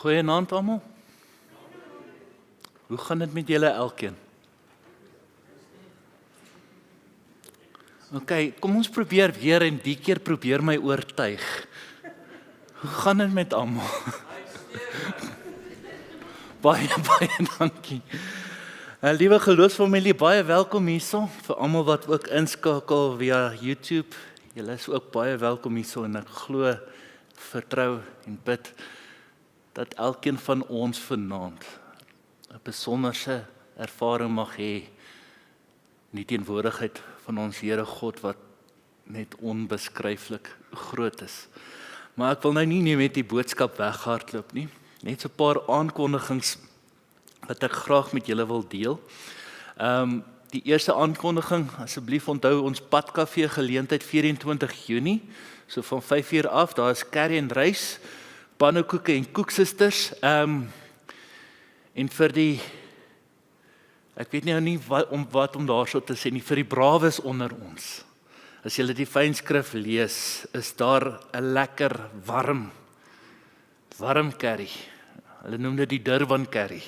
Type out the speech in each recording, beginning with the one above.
Goeienaand almal. Hoe gaan dit met julle elkeen? Ok, kom ons probeer weer en die keer probeer my oortuig. Hoe gaan dit met almal? Baie dankie. Liewe geloofsfamilie, baie welkom hierso. Vir almal wat ook inskakel via YouTube. Julle is ook baie welkom hierso en ek glo, vertrou en bid dat elkeen van ons vanaand 'n besonderse ervaring mag hê in die teenwoordigheid van ons Here God wat net onbeskryflik groot is. Maar ek wil nou nie met die boodskap weghardloop nie. Net so 'n paar aankondigings wat ek graag met julle wil deel. Die eerste aankondiging, asseblief onthou ons padkafee geleentheid 24 Junie, so van 5 uur af, daar is curry en rys, pannekoeke en koeksisters, en vir die, ek weet nou nie wat om daarso te sê nie, vir die brawes onder ons, as julle die fynskrif lees, is daar 'n lekker warm curry, hulle noem dit die Durban curry,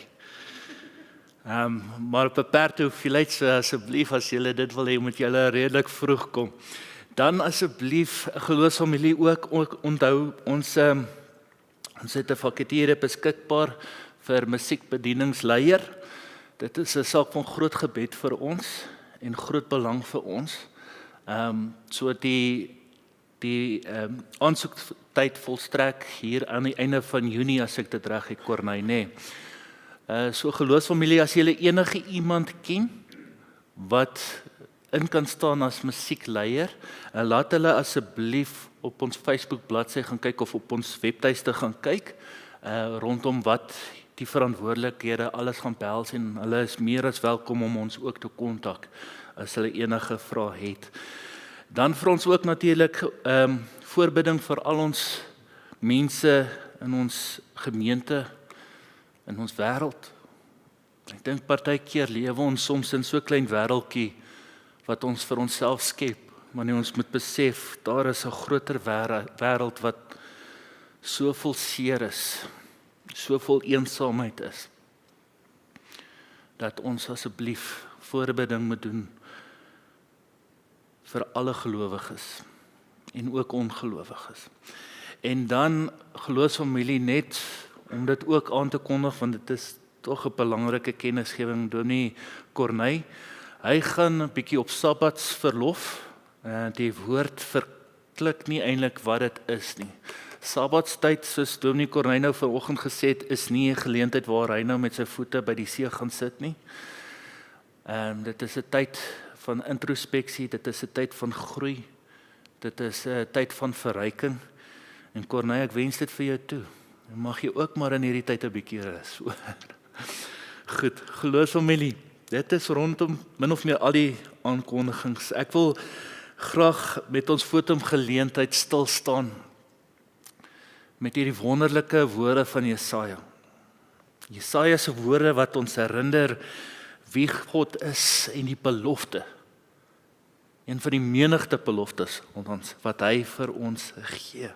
maar op 'n beperkte hoeveelheid, so asseblief as julle dit wil hê, moet julle redelik vroeg kom. Dan asseblief geloofsfamilie ook onthou ons het 'n vakature beskikbaar vir musiekbedieningsleier. Dit is 'n saak van groot gebed vir ons en groot belang vir ons. So die aansoektyd volstrek hier aan die einde van Junie, as ek dit reg het, Corneille, nee. So geloofsfamilie, as julle enige iemand ken wat in kan staan as musiekleier, laat hulle asseblief op ons Facebook bladsy gaan kyk of op ons webtuiste gaan kyk, rondom wat die verantwoordelikhede alles gaan behels, en hulle is meer as welkom om ons ook te kontak as hulle enige vrae het. Dan vir ons ook natuurlik voorbidding vir al ons mense in ons gemeente, in ons wêreld. Ek dink partykeer lewe ons soms in so 'n klein wêreldjie wat ons vir onsself skep, maar ons moet besef, daar is 'n groter wêreld wat so vol seer is, so vol eensaamheid is, dat ons asseblief voorbidding moet doen vir alle gelowiges en ook ongelowiges. En dan geloofsfamilie, net om dit ook aan te kondig, want dit is tog 'n belangrike kennisgewing, Dominee Corneille. Hy gaan 'n bietjie op sabbatsverlof. Die woord verklik nie eintlik wat dit is nie. Sabbatstyd, soos Dominee Corneille nou vanoggend gesê het, is nie 'n geleentheid waar hy nou met sy voete by die see gaan sit nie. Dit is 'n tyd van introspeksie, dit is 'n tyd van groei, dit is 'n tyd van verryking. En Corneille, ek wens dit vir jou toe. Mag jy ook maar in hierdie tyd 'n bietjie rus. Goed, geloofsfamilie, dit is rondom min of meer al die aankondigings. Ek wil graag met ons fotumgeleentheid stil staan met hierdie wonderlike woorde van Jesaja. Jesaja se woorde wat ons herinner wie God is en die belofte. Een van die menigte beloftes wat hy vir ons gee.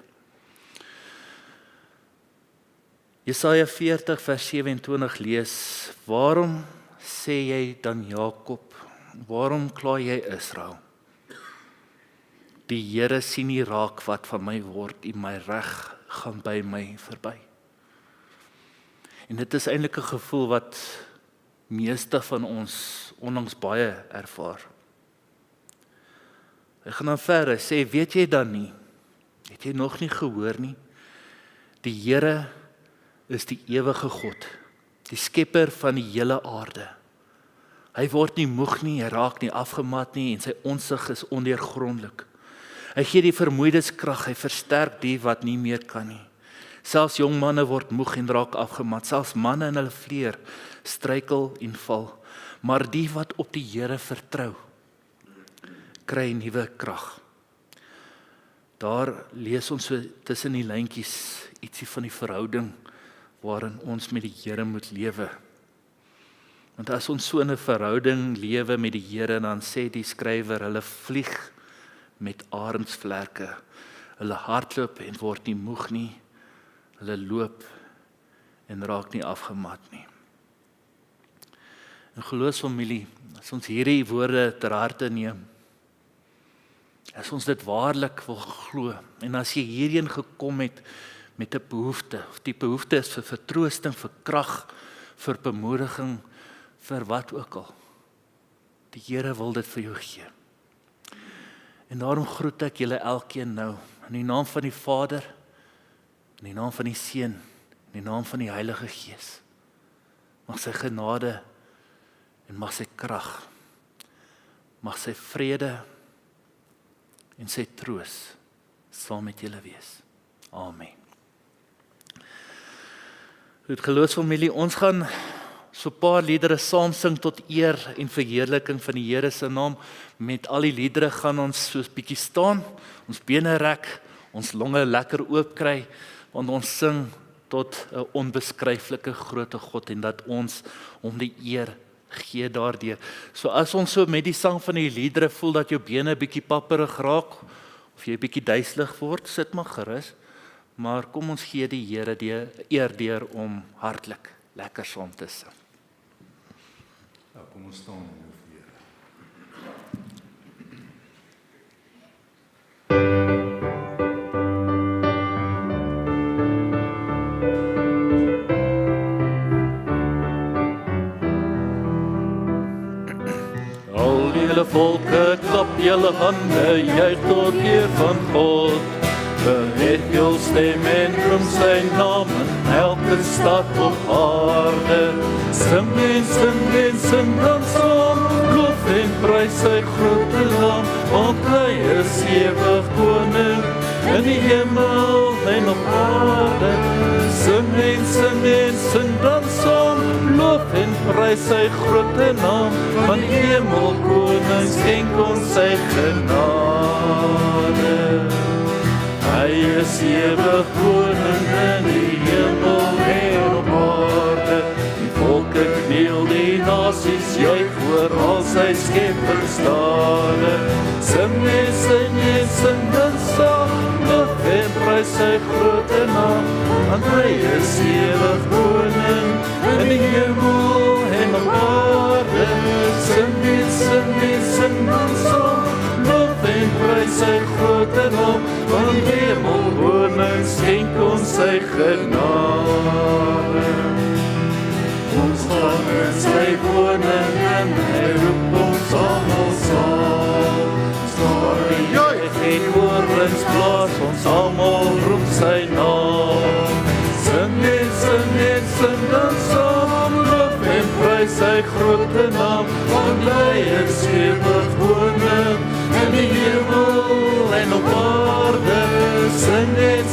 Jesaja 40 vers 27 lees: Waarom sê jy dan Jakob? Waarom kla jy Israel? Die Here sien nie raak wat van my word, en my reg gaan by my verby. En dit is eintlik 'n gevoel wat meeste van ons onlangs baie ervaar. Hy gaan dan verder sê, weet jy dan nie? Het jy nog nie gehoor nie? Die Here is die ewige God, die skepper van die hele aarde. Hy word nie moeg nie, hy raak nie afgemat nie, en sy onsig is ondeurgrondelik. Hy gee die vermoeides krag, hy versterk die wat nie meer kan nie. Selfs jong manne word moeg en raak afgemat, selfs manne in hulle vleer struikel en val. Maar die wat op die Here vertrou, kry nuwe krag. Daar lees ons so tussen die lyntjies ietsie van die verhouding waarin ons met die Here moet lewe. Want as ons so in 'n verhouding lewe met die Here, dan sê die skrywer, hulle vlieg met arendsvlerke. Hulle hardloop en word nie moeg nie. Hulle loop en raak nie afgemat nie. En geloofsfamilie, as ons hierdie woorde ter harte neem, as ons dit waarlik wil glo, en as jy hierheen gekom het met 'n behoefte, of die behoefte is vir vertroosting, vir krag, vir bemoediging, vir wat ook al, die Here wil dit vir jou gee. En daarom groet ek julle elkeen nou, in die naam van die Vader, in die naam van die Seun, in die naam van die Heilige Gees. Mag sy genade en mag sy krag, mag sy vrede en sy troos saam met julle wees. Amen. Goed, geloofsfamilie, ons gaan so 'n paar liedere saam sing tot eer en verheerliking van die Here se naam. Met al die liedere gaan ons soos bietjie staan, ons bene rek, ons longe lekker oop kry, want ons sing tot 'n onbeskryflike grootte God en dat ons hom die eer gee daardeur. So as ons so met die sang van die liedere voel dat jou bene bietjie papperig raak, of jy bietjie duiselig word, sit maar gerus, maar kom ons gee die Here die eer deur om hartlik lekker saam te sing. Ja, kom ons staan en loof die Here. Julle volke, klap julle hande, juig tot eer van God. Verhef jul stem en roem sy naam in elke stad op aarde. Sing en sing dan saam, loof en prys sy grote naam, want hy is ewig koning in die hemel en op aarde. Sing en sing dan saam, loof en prys sy grote naam, van die hemel koning skenk ons sy genade. Hy is ewig koning in die hemel en op aarde. Die volke kniel, die nasies juig voor al sy skeppersdade. Sing en sing dan saam, loof en prys sy grote naam, want hy is ewig koning in die hemel en op aarde. Sing en sing dan saam, loof en prys sy grote naam, want die hemel koning skenk ons sy genade. Ons gaan in sy woning en hy roep ons almal saam. Staar die juig en horens blaas, ons almal roep sy naam. Sing en sing dan saam, loof en prys sy grote naam, want hy is ewig koning in die hemel en op aarde. Sing en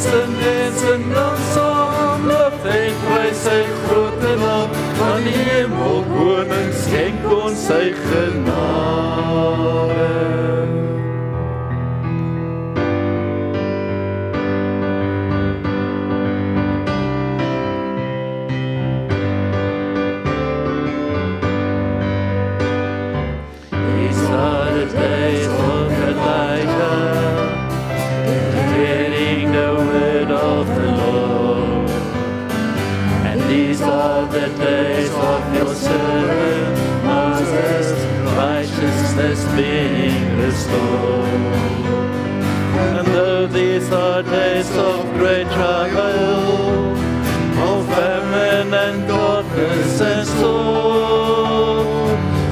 sing dan saam, loof en prys sy grote naam, want die hemel koning skenk ons sy genade. Being restored. And though these are days of great trial, of famine and darkness and sorrow,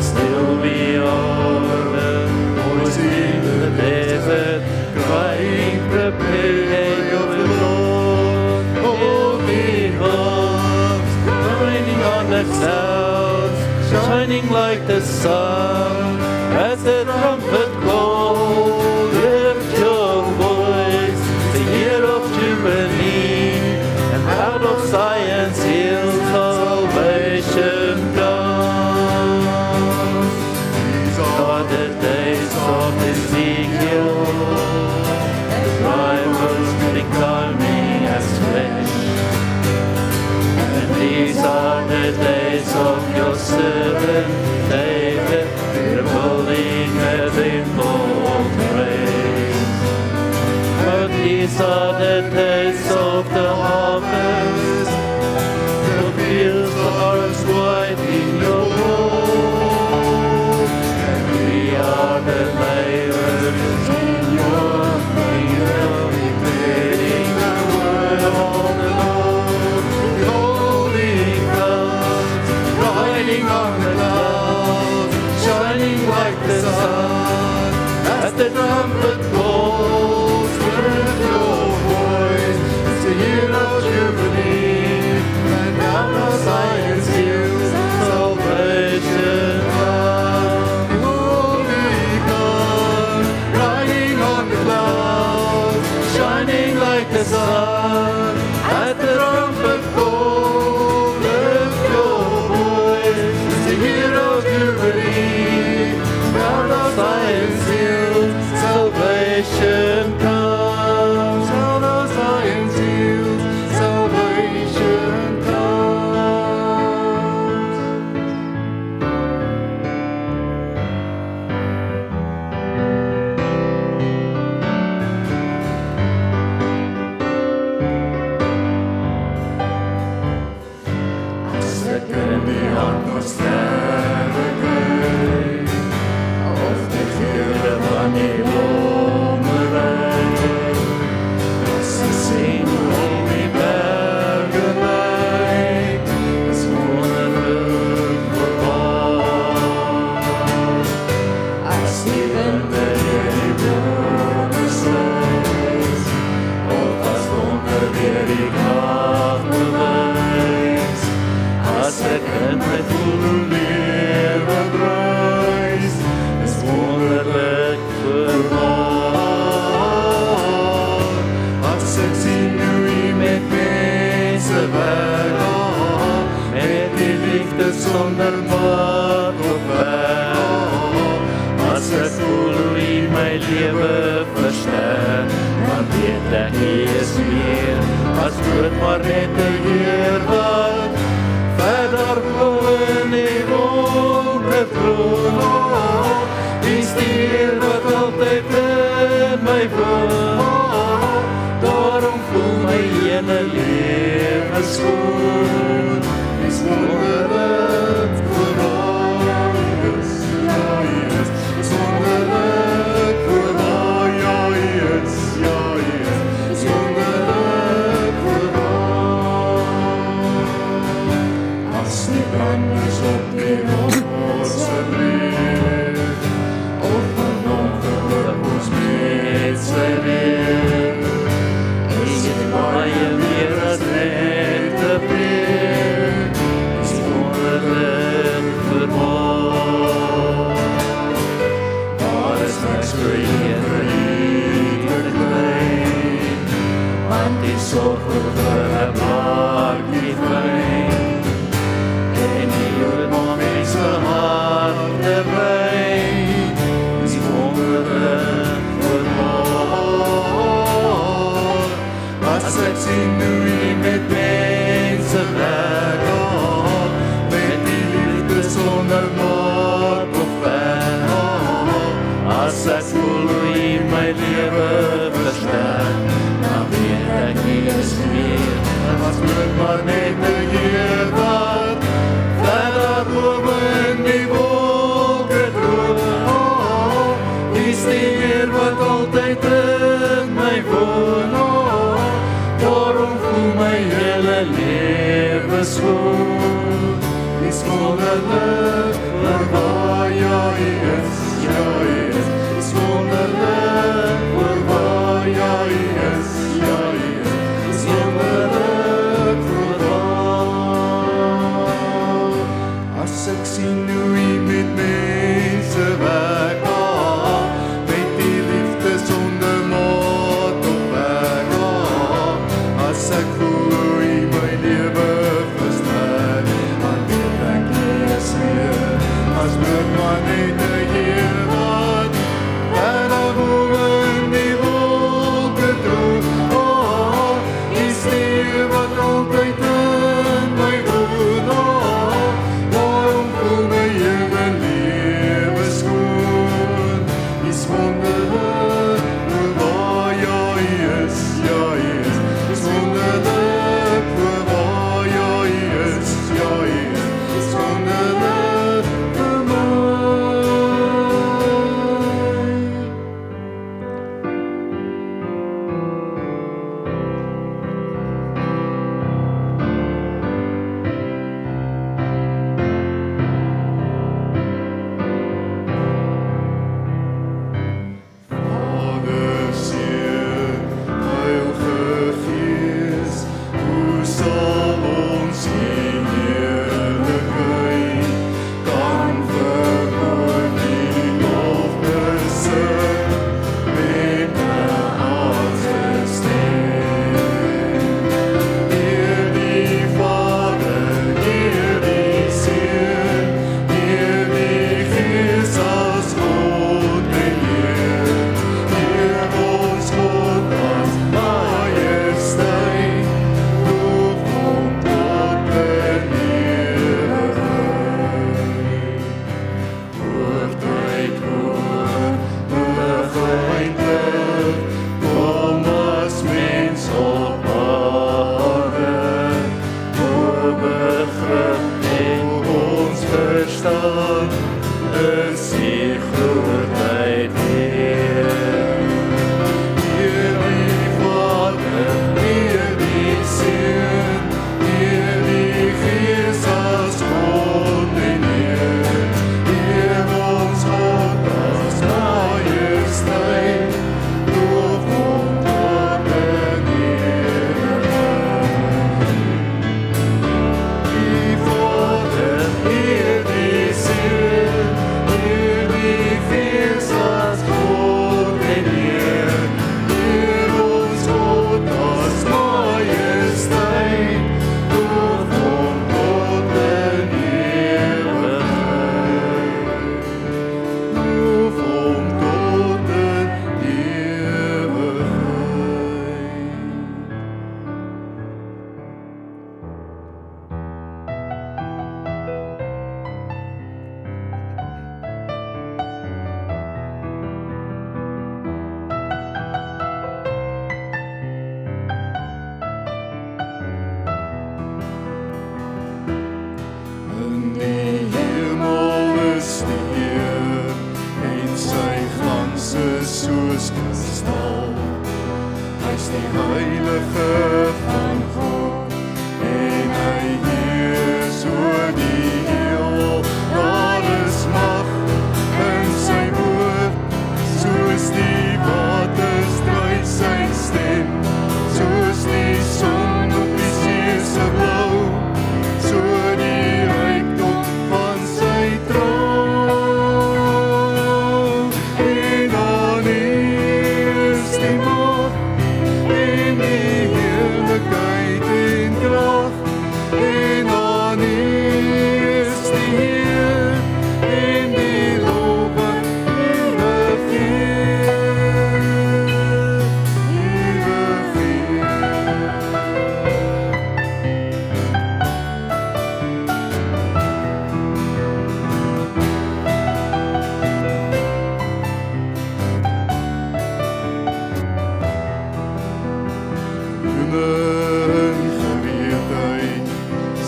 still we are voicing the desert, crying, prepare your Lord. Oh, behold, shining on the clouds, shining like the sun. As the trumpet calls, lift your voice, the year of Jubilee, and out of Zion's hills salvation comes. These are the days of Ezekiel, the rivals becoming as flesh. And these are the days of your servant David, building heaven for praise. But these are the days of the harvest, the like the sun at the trumpet call. Lift your voice, it's the year of Jubilee. Round our Zion's hill, salvation comes. Round our Zion's hill, salvation comes. As ek in die hand nog sterwe kry, of die geure van die bome ry, as ek sien hoe die berge lyk, is wonderlik verbaas. As die winde deur die bome sluis, of as donker weer die krag bewys, as ek in my voel lewe bruis, is wonderlik verbaas. As ek sien hoe U met mense werk, met die liefde sonder maat of werk. As ek voel hoe U my lewe versterk, dan weet ek U is meer as dood, maar net 'n Heer wat verder bo in die wolke troon. Is die Heer wat altyd in my woon. Daarom voel my hele lewe skoon. Is wonderlik vir my is, ja Hy is. Is wonderlik vir my, ja Hy is, ja Hy is. Is wonderlik vir my. As die branders op die rotse breek, of van ongeluk ons met sy weer, is dit baie meer as net 'n breek, is wonderlik verbaas. Daar is niks vir Heer te kry, want die sorg vir 'n blaartjie fyn, en die Jood maak mense harte wyn, is wonderlik verbaas. As ek sien hoe U met mense werk, met die liefde sonder maat of werk. As ek voel hoe U my lewe versterk, dan weet ek U is meer as dood, maar net 'n Heer wat verder bo in die wolke droom. Is die Heer wat altyd in my woon. Daarom voel my hele lewe skoon. Is wonderlik vir waar ja Hy is, ja Hy is. Is wonderlik vir waar ja Hy is, ja Hy is. Is wonderlik vir waar. As ek sien hoe U met mense werk, met die liefde sonder maat of werk. As ek voel hoe U my lewe versterk, dan weet ek U is meer as dood, maar net 'n Heer wat verder bo in die wolke droom. Is die Heer wat altyd in my woon. Daarom voel my hele lewe skoon. Is wonderlik vir waar ja Hy is, ja Hy is. Is wonderlik vir waar ja Hy is, ja Hy is. Is wonderlik vir my. Vader, Seun, Heilige heilige van God, en hy heers oor die heel. Daar is mag in sy woord, soos die waters dryf sy stem, soos die son op die see se blou, so die rykdom van sy troon. En aan U is die mag, en die heerlikheid en krag, en aan U is die Heer, en die lowe ewig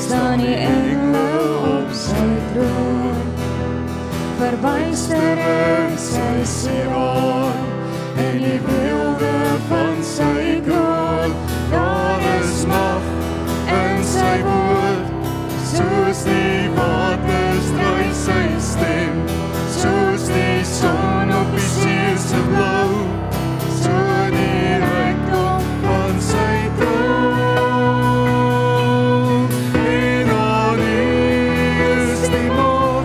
Staan die engele op sy troon, verbuister in sy sieraad, en die beelde van sy kroon. Daar is mag in sy woord, soos die waters dryf sy stem, soos die son op die see se blou, so die rykdom van sy troon. En aan U is die mag,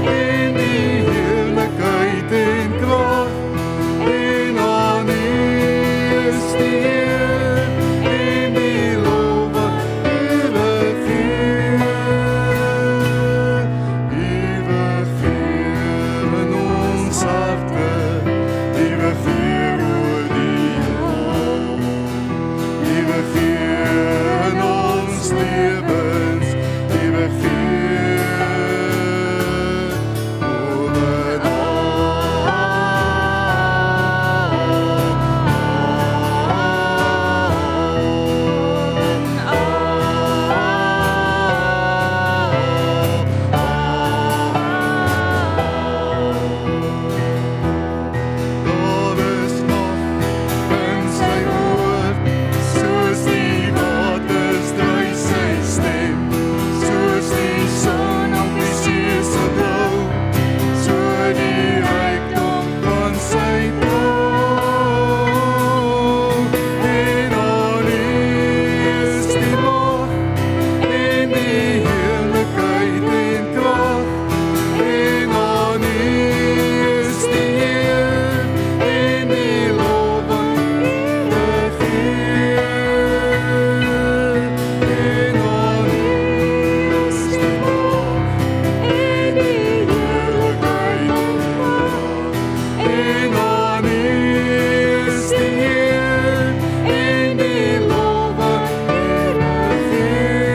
en die heerlikheid en krag, en aan U is die Heer, en die lowe ewig in ons harte, ewig oor die heel, ewig in ons lewens, ewig Daar is mag in sy woord, soos die waters dryf sy stem, soos die son op die see se blou, so die rykdom van sy troon. En aan U is die mag, en die heerlikheid en krag, en aan U is die Heer, en die lowe ewig en aan U is die mag, en die heerlikheid en krag, en aan U is die Heer, en die lowe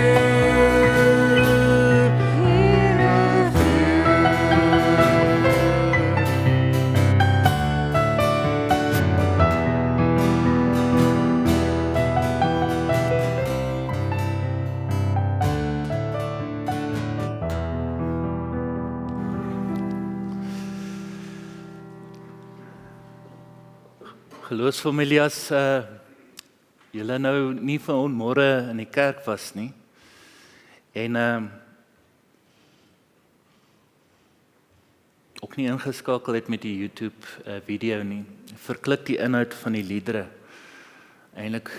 Geloofsfamilie, as julle nou nie vanmôre in die kerk was nie, en ook nie ingeskakel het met die YouTube video nie, verklik die inhoud van die liedere eintlik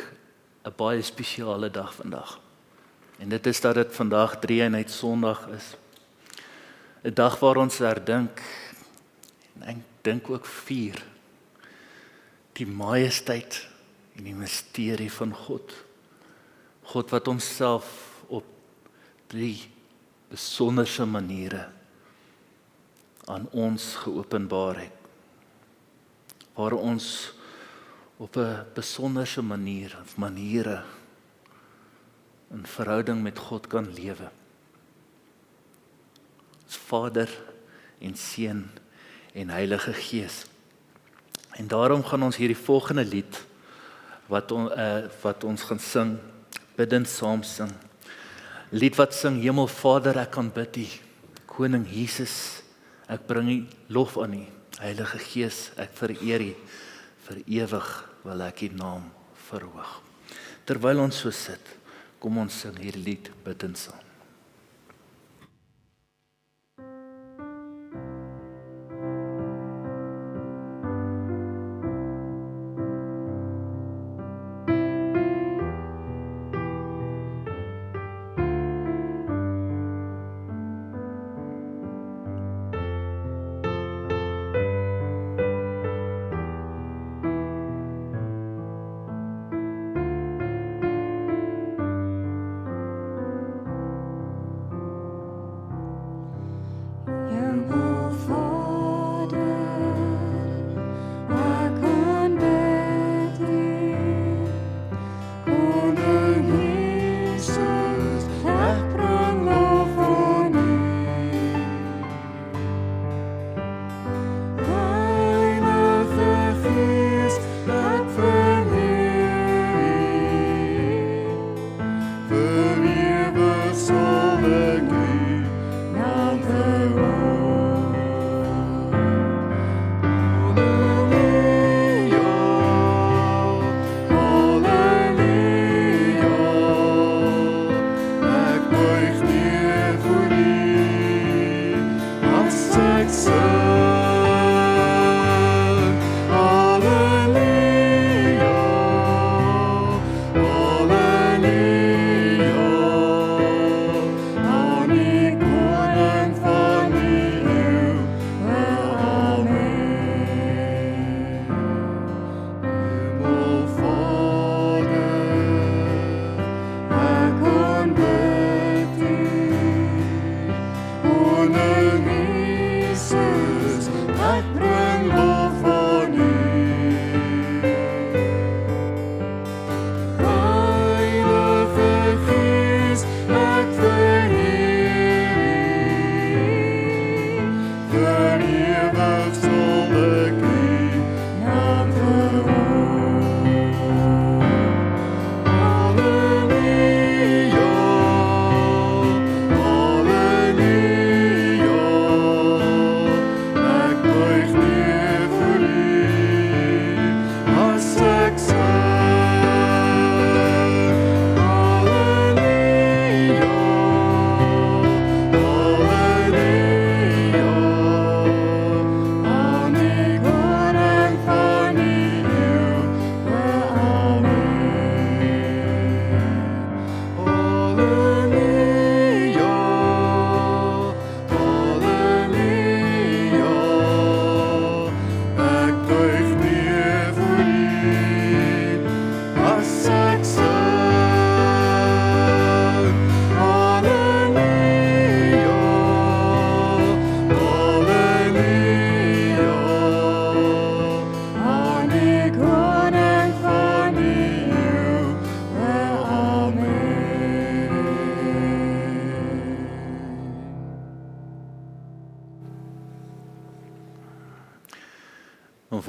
'n baie spesiale dag vandag. En dit is dat dit vandag Drie-eenheid Sondag is. 'n Dag waar ons herdink, en ek dink ook vier, die majesteit en die misterie van God. God wat homself op 3 besonderse maniere aan ons geopenbaar het, waar ons op 'n besonderse maniere in verhouding met God kan lewe. As Vader en Seun en Heilige Gees. En daarom gaan ons hierdie volgende lied wat ons gaan sing, bidend saam sing. Lied wat sing, Hemel Vader, ek aanbid U. Koning Jesus, ek bring U lof aan U. Heilige Gees, ek vereer U. Vir ewig wil ek U naam verhoog. Terwyl ons so sit, kom ons sing hierdie lied bidtend saam.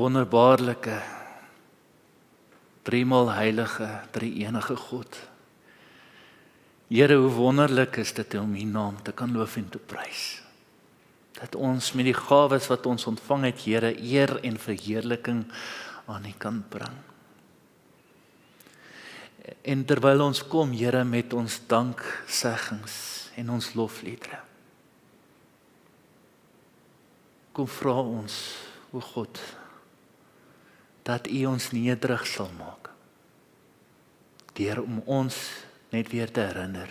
Wonderbaarlike, driemaal heilige, drie-enige God. Here, hoe wonderlik is dit om U naam te kan loof en te prys. Dat ons met die gawes wat ons ontvang het, Here, eer en verheerliking aan U kan bring. En terwyl ons kom, Here, met ons dankseggings en ons lofliedere, kom vra ons, o God, dat U ons nederig sal maak, deur om ons net weer te herinner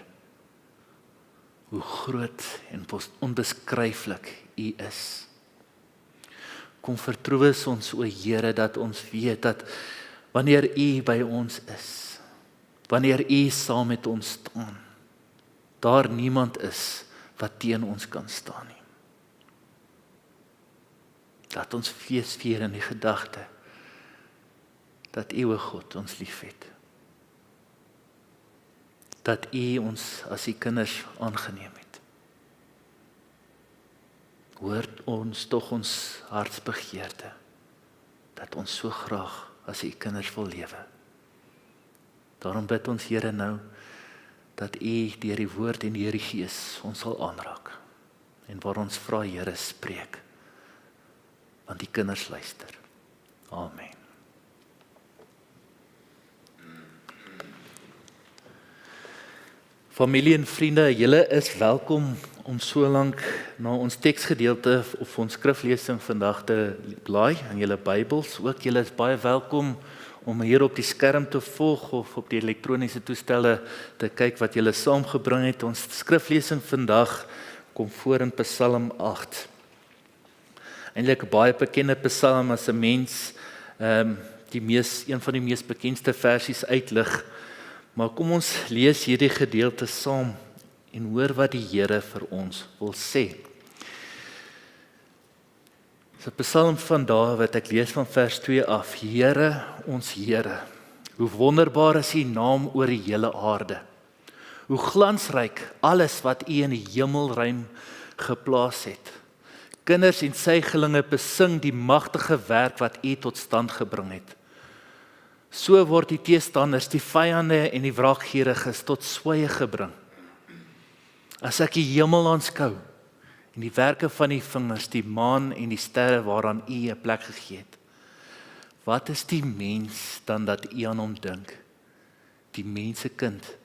hoe groot en onbeskryflik U is. Kom vertroos ons, o Here, dat ons weet dat wanneer U by ons is, wanneer U saam met ons staan, daar niemand is wat teen ons kan staan nie. Dat ons fees vier in die gedagte dat U, o God, ons liefhet. Dat U ons as U kinders aangeneem het. Hoor ons tog ons hartsbegeerte, dat ons so graag as U kinders wil lewe. Daarom bid ons, Here, nou, dat U deur die woord en deur die Gees ons sal aanraak. En waar ons vra, Here, spreek, want die kinders luister. Amen. Familie en vriende, julle is welkom om so lank na ons teksgedeelte of ons skriflesing vandag te blaai in julle Bybels. Ook julle is baie welkom om hier op die skerm te volg of op die elektroniese toestelle te kyk wat julle saamgebring het. Ons skriflesing vandag kom voor in Psalm 8. Eintlik 'n baie bekende Psalm as 'n mens een van die mees bekendste versies uitlig. Maar kom ons lees hierdie gedeelte saam en hoor wat die Here vir ons wil sê. Dis 'n Psalm van Dawid, ek lees van vers 2 af. Here, ons Here, hoe wonderbaar is U naam oor die hele aarde. Hoe glansryk alles wat U in die hemelruim geplaas het. Kinders en suigelinge besing die magtige werk wat U tot stand gebring het. So word die teestanders, die vyande en die wraakgieriges tot swye gebring. As ek die hemel aanskou en die werke van die vingers, die maan en die sterre waaraan U 'n plek gegee het. Wat is die mens dan dat U aan hom dink? Die mensekind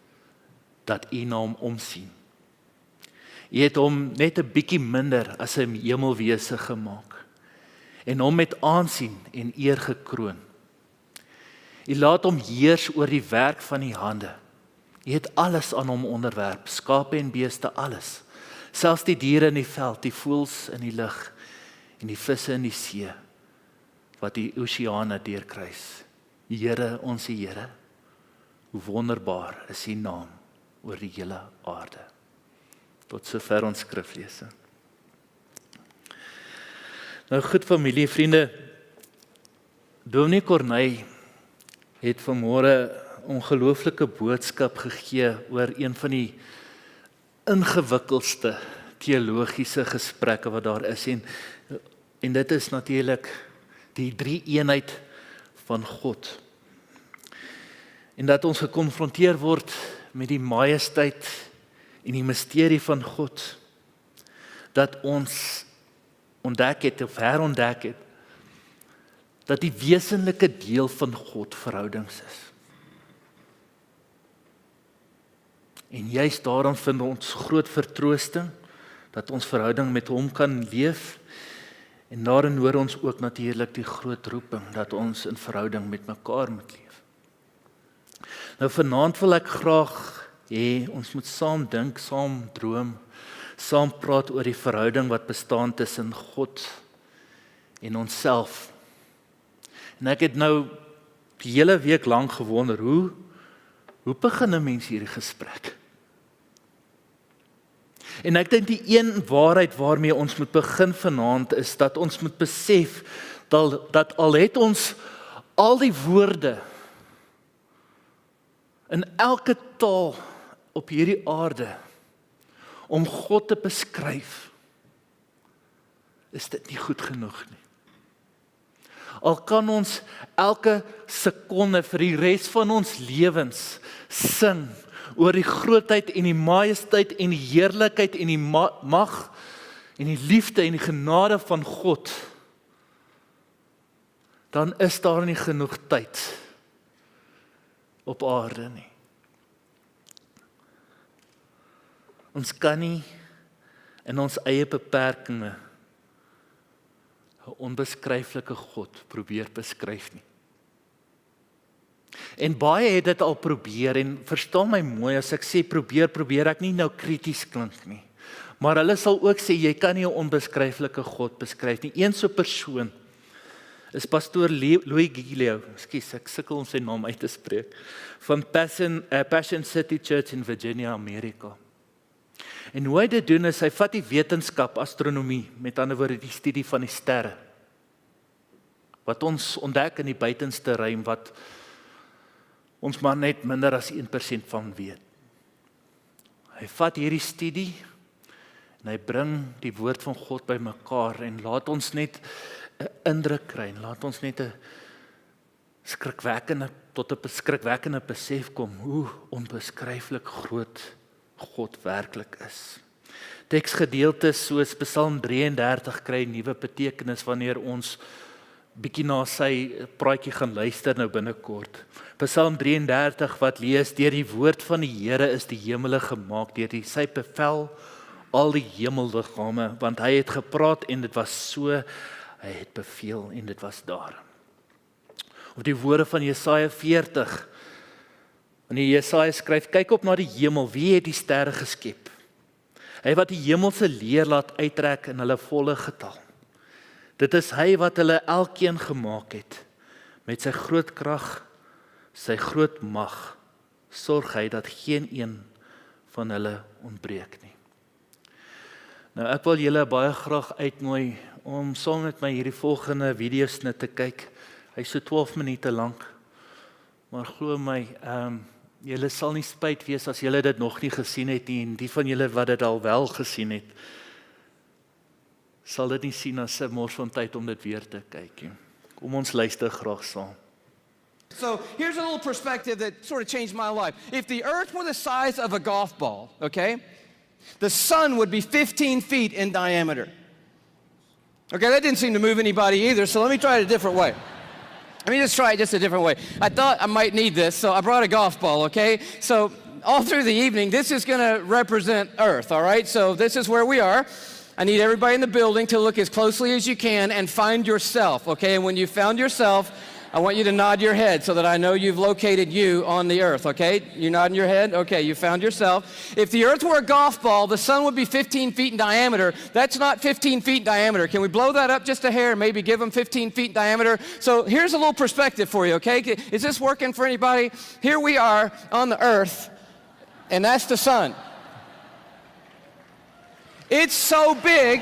dat U na hom omsien. U het hom net 'n bietjie minder as 'n hemelwese gemaak en hom met aansien en eer gekroon. U laat hom heers oor die werk van die hande. U het alles aan hom onderwerp, skape en beeste, alles. Selfs die diere in die veld, die voëls in die lug en die visse in die see, wat die oseane deurkruis. Here, ons Here, hoe wonderbaar is U naam oor die hele aarde. Tot sover ons skriflesing. Nou goed familie, vriende, Dominee Corneille het vanmôre 'n ongelooflike boodskap gegee oor een van die ingewikkeldste teologiese gesprekke wat daar is en dit is natuurlik die drie-eenheid van God. En dat ons gekonfronteer word met die majesteit en die misterie van God, dat ons ontdek het of herontdek het dat die wesenlike deel van God verhoudings is. En juist daarom vind ons groot vertroosting, dat ons verhouding met hom kan leef, en daarin hoor ons ook natuurlik die groot roeping, dat ons in verhouding met mekaar moet leef. Nou vanaand wil ek graag hê, ons moet saam dink, saam droom, saam praat oor die verhouding wat bestaan tussen God en onsself. En ek het nou die hele week lank gewonder, hoe begin 'n mens hierdie gesprek? En ek dink die een waarheid waarmee ons moet begin vanaand is dat ons moet besef dat al het ons al die woorde in elke taal op hierdie aarde om God te beskryf, is dit nie goed genoeg nie. Al kan ons elke sekonde vir die res van ons lewens sing oor die grootheid en die majesteit en die heerlikheid en die mag en die liefde en die genade van God, dan is daar nie genoeg tyd op aarde nie. Ons kan nie in ons eie beperkings 'n onbeskryflike God probeer beskryf nie. En baie het dit al probeer, en verstaan my mooi, as ek sê probeer ek nie nou krities klink nie. Maar hulle sal ook sê, jy kan nie 'n onbeskryflike God beskryf nie. Een so persoon is pastoor Louis Giglio, ek sukkel om sy naam uit te spreek, van Passion City Church in Virginia, Amerika. En hoe hy dit doen is, hy vat die wetenskap, astronomie, met ander woorde die studie van die sterre, wat ons ontdek in die buitenste ruim, wat ons maar net minder as 1% van weet. Hy vat hierdie studie, en hy bring die woord van God by mekaar, en laat ons net 'n indruk kry, en laat ons net tot 'n skrikwekkende besef kom, hoe onbeskryflik groot God werklik is. Teksgedeeltes soos Psalm 33 kry 'n nuwe betekenis wanneer ons bietjie na sy praatjie gaan luister nou binnekort. Psalm 33 wat lees, deur die woord van die Here is die hemele gemaak, deur sy bevel al die hemelliggame, want hy het gepraat en dit was so, hy het beveel en dit was daar. Of die woorde van Jesaja 40, wanneer Jesaja skryf, kyk op na die hemel, wie het die sterre geskep? Hy wat die hemelse leer laat uittrek in hulle volle getal. Dit is hy wat hulle elkeen gemaak het, met sy groot krag, sy groot mag, sorg hy dat geen een van hulle ontbreek nie. Nou ek wil julle baie graag uitnooi om saam met my hierdie volgende videosnit te kyk. Hy is so 12 minute lank, maar glo my, julle sal nie spyt wees as julle dit nog nie gesien het nie, en die van julle wat dit al wel gesien het, sal dit nie sien as 'n mors van tyd om dit weer te kyk nie. Kom ons luister graag saam. So here's a little perspective that sort of changed my life. If the earth were the size of a golf ball, okay, the sun would be 15 feet in diameter. Okay, that didn't seem to move anybody either, so let me try it a different way. Let me just try it just a different way. I thought I might need this, so I brought a golf ball, okay? So all through the evening, this is going to represent Earth, all right? So this is where we are. I need everybody in the building to look as closely as you can and find yourself, okay? And when you found yourself, I want you to nod your head so that I know you've located you on the earth, okay? You nodding your head? Okay, you found yourself. If the earth were a golf ball, the sun would be 15 feet in diameter. That's not 15 feet in diameter. Can we blow that up just a hair and maybe give them 15 feet in diameter? So here's a little perspective for you, okay? Is this working for anybody? Here we are on the earth, and that's the sun. It's so big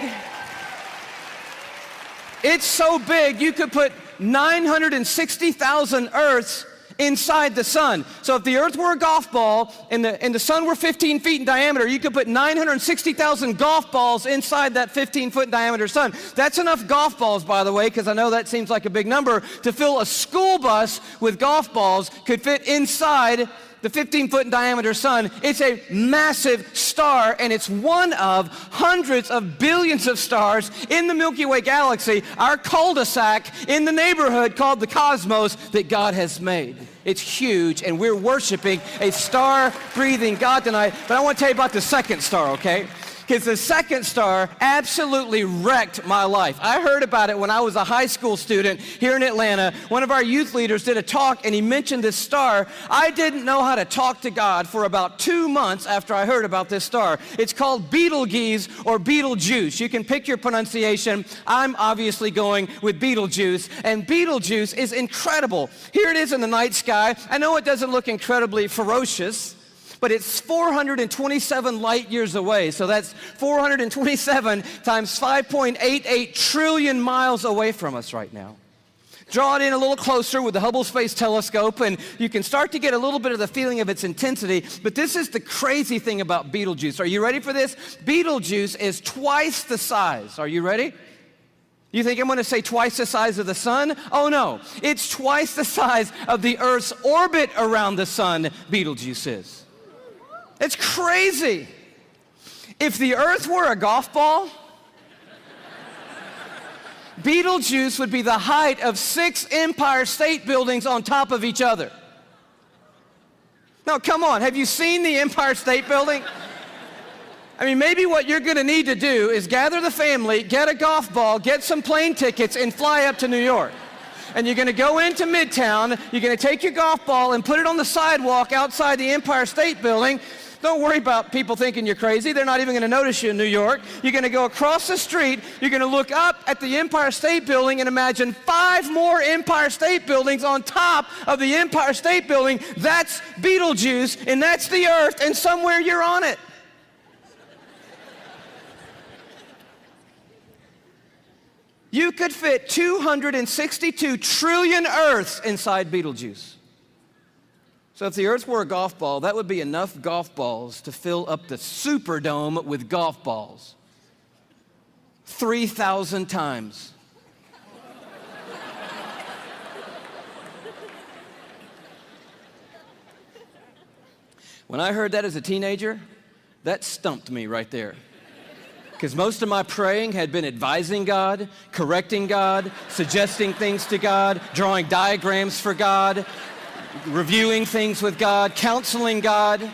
you could put 960,000 Earths inside the sun. So if the earth were a golf ball and the sun were 15 feet in diameter, you could put 960,000 golf balls inside that 15-foot diameter sun. That's enough golf balls, by the way, because I know that seems like a big number, to fill a school bus with golf balls could fit inside the 15-foot in diameter sun. It's a massive star, and it's one of hundreds of billions of stars in the Milky Way galaxy, our cul-de-sac in the neighborhood called the cosmos that God has made. It's huge, and we're worshiping a star-breathing God tonight. But I want to tell you about the second star, okay? Because the second star absolutely wrecked my life. I heard about it when I was a high school student here in Atlanta. One of our youth leaders did a talk, and he mentioned this star. I didn't know how to talk to God for about 2 months after I heard about this star. It's called Betelgeuse or Betelgeuse. You can pick your pronunciation. I'm obviously going with Betelgeuse, and Betelgeuse is incredible. Here it is in the night sky. I know it doesn't look incredibly ferocious, but it's 427 light years away. So that's 427 times 5.88 trillion miles away from us right now. Draw it in a little closer with the Hubble Space Telescope, and you can start to get a little bit of the feeling of its intensity. But this is the crazy thing about Betelgeuse. Are you ready for this? Betelgeuse is twice the size. Are you ready? You think I'm going to say twice the size of the sun? Oh no, it's twice the size of the Earth's orbit around the sun, Betelgeuse is. It's crazy. If the earth were a golf ball, Betelgeuse would be the height of 6 Empire State Buildings on top of each other. Now, come on, have you seen the Empire State Building? I mean, maybe what you're going to need to do is gather the family, get a golf ball, get some plane tickets, and fly up to New York. And you're going to go into Midtown, you're going to take your golf ball and put it on the sidewalk outside the Empire State Building. Don't worry about people thinking you're crazy. They're not even going to notice you in New York. You're going to go across the street. You're going to look up at the Empire State Building and imagine 5 more Empire State Buildings on top of the Empire State Building. That's Betelgeuse, and that's the Earth, and somewhere you're on it. You could fit 262 trillion Earths inside Betelgeuse. So if the Earth were a golf ball, that would be enough golf balls to fill up the Superdome with golf balls. 3,000 times. When I heard that as a teenager, that stumped me right there. Because most of my praying had been advising God, correcting God, suggesting things to God, drawing diagrams for God, reviewing things with God, counseling God.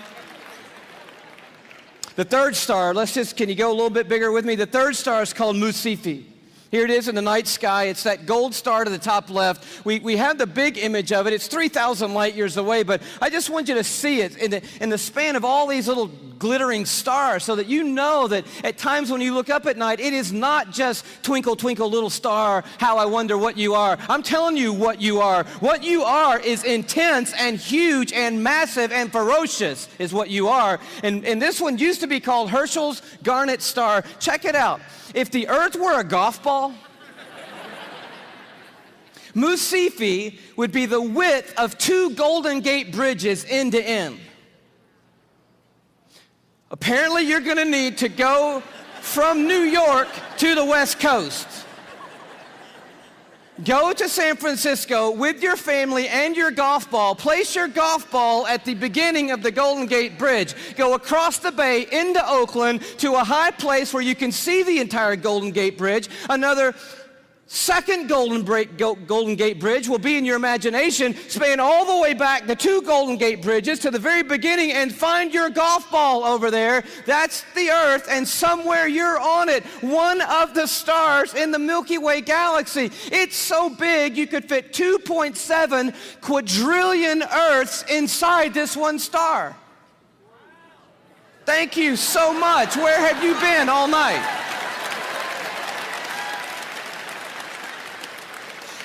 The third star, can you go a little bit bigger with me? The third star is called Musifi. Here it is in the night sky. It's that gold star to the top left. We have the big image of it. It's 3,000 light years away, but I just want you to see it in the span of all these little glittering stars so that you know that at times when you look up at night, it is not just twinkle, twinkle, little star, how I wonder what you are. I'm telling you what you are. What you are is intense and huge and massive and ferocious is what you are. And this one used to be called Herschel's Garnet Star. Check it out. If the earth were a golf ball, Musifi would be the width of 2 Golden Gate bridges end to end. Apparently, you're going to need to go from New York to the West Coast. Go to San Francisco with your family and your golf ball. Place your golf ball at the beginning of the Golden Gate Bridge. Go across the bay into Oakland to a high place where you can see the entire Golden Gate Bridge. Another second Golden Gate Bridge will be in your imagination. Span all the way back the 2 Golden Gate Bridges to the very beginning and find your golf ball over there. That's the earth, and somewhere you're on it. One of the stars in the Milky Way galaxy. It's so big you could fit 2.7 quadrillion Earths inside this one star. Thank you so much. Where have you been all night?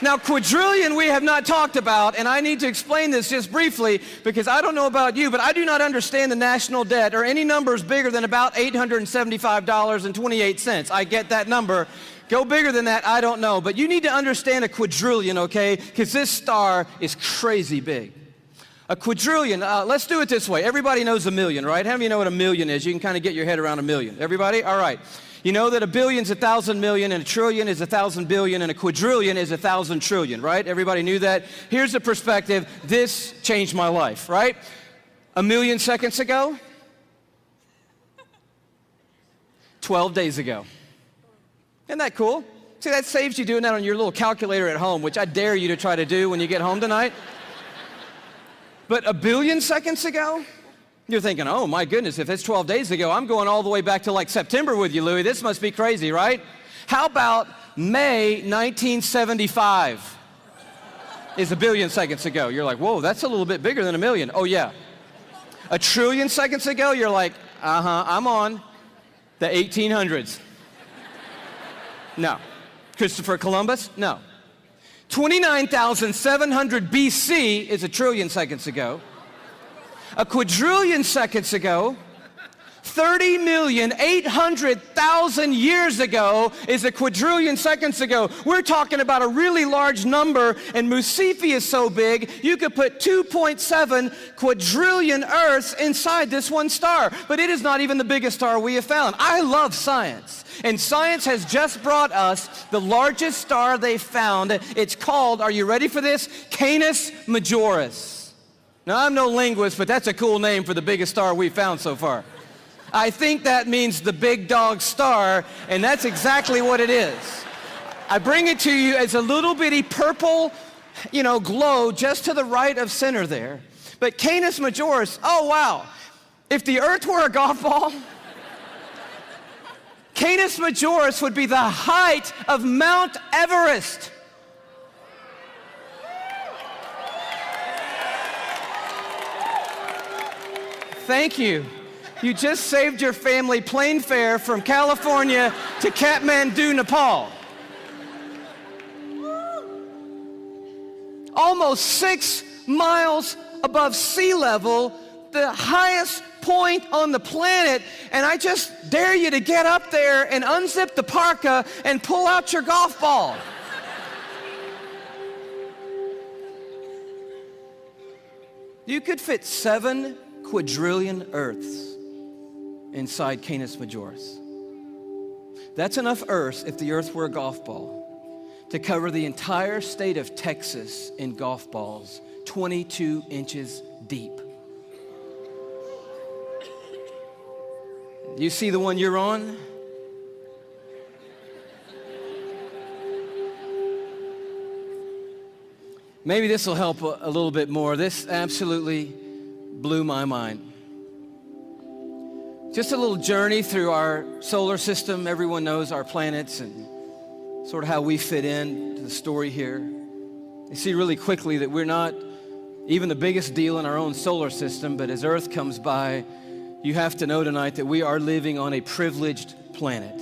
Now, quadrillion we have not talked about, and I need to explain this just briefly because I don't know about you, but I do not understand the national debt or any numbers bigger than about $875.28. I get that number. Go bigger than that, I don't know. But you need to understand a quadrillion, okay? Because this star is crazy big. A quadrillion, let's do it this way. Everybody knows a million, right? How many of you know what a million is? You can kind of get your head around a million. Everybody? All right. You know that a billion's 1,000 million, and a trillion is 1,000 billion, and a quadrillion is 1,000 trillion, right? Everybody knew that? Here's the perspective. This changed my life, right? A million seconds ago, 12 days ago. Isn't that cool? See, that saves you doing that on your little calculator at home, which I dare you to try to do when you get home tonight. But a billion seconds ago, you're thinking, oh my goodness, if it's 12 days ago, I'm going all the way back to like September with you, Louis. This must be crazy, right? How about May 1975 is a billion seconds ago? You're like, whoa, that's a little bit bigger than a million. Oh yeah. A trillion seconds ago, you're like, I'm on the 1800s. No. Christopher Columbus? No. 29,700 BC is a trillion seconds ago. A quadrillion seconds ago, 30,800,000 years ago is a quadrillion seconds ago. We're talking about a really large number, and Musifi is so big, you could put 2.7 quadrillion Earths inside this one star. But it is not even the biggest star we have found. I love science. And science has just brought us the largest star they found. It's called, are you ready for this? Canis Majoris. Now, I'm no linguist, but that's a cool name for the biggest star we've found so far. I think that means the big dog star, and that's exactly what it is. I bring it to you as a little bitty purple, glow just to the right of center there. But Canis Majoris, oh wow. If the earth were a golf ball, Canis Majoris would be the height of Mount Everest. Thank you. You just saved your family plane fare from California to Kathmandu, Nepal. Almost 6 miles above sea level, the highest point on the planet, and I just dare you to get up there and unzip the parka and pull out your golf ball. You could fit 7 quadrillion Earths inside Canis Majoris. That's enough Earths, if the Earth were a golf ball, to cover the entire state of Texas in golf balls, 22 inches deep. You see the one you're on? Maybe this will help a little bit more. This absolutely blew my mind. Just a little journey through our solar system. Everyone knows our planets and sort of how we fit in to the story here. You see really quickly that we're not even the biggest deal in our own solar system, but as Earth comes by, you have to know tonight that we are living on a privileged planet.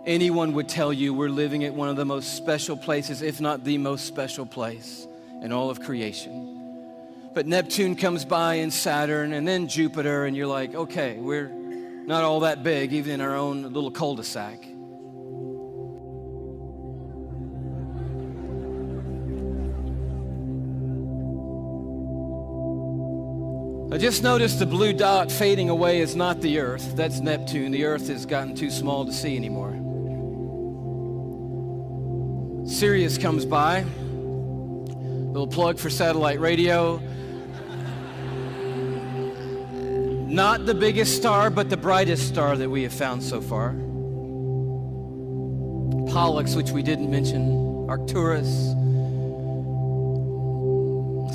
Anyone would tell you we're living at one of the most special places, if not the most special place in all of creation. But Neptune comes by and Saturn and then Jupiter, and you're like, okay, we're not all that big, even in our own little cul-de-sac. I just noticed the blue dot fading away is not the Earth. That's Neptune. The Earth has gotten too small to see anymore. Sirius comes by. Little plug for satellite radio. Not the biggest star, but the brightest star that we have found so far. Pollux, which we didn't mention. Arcturus.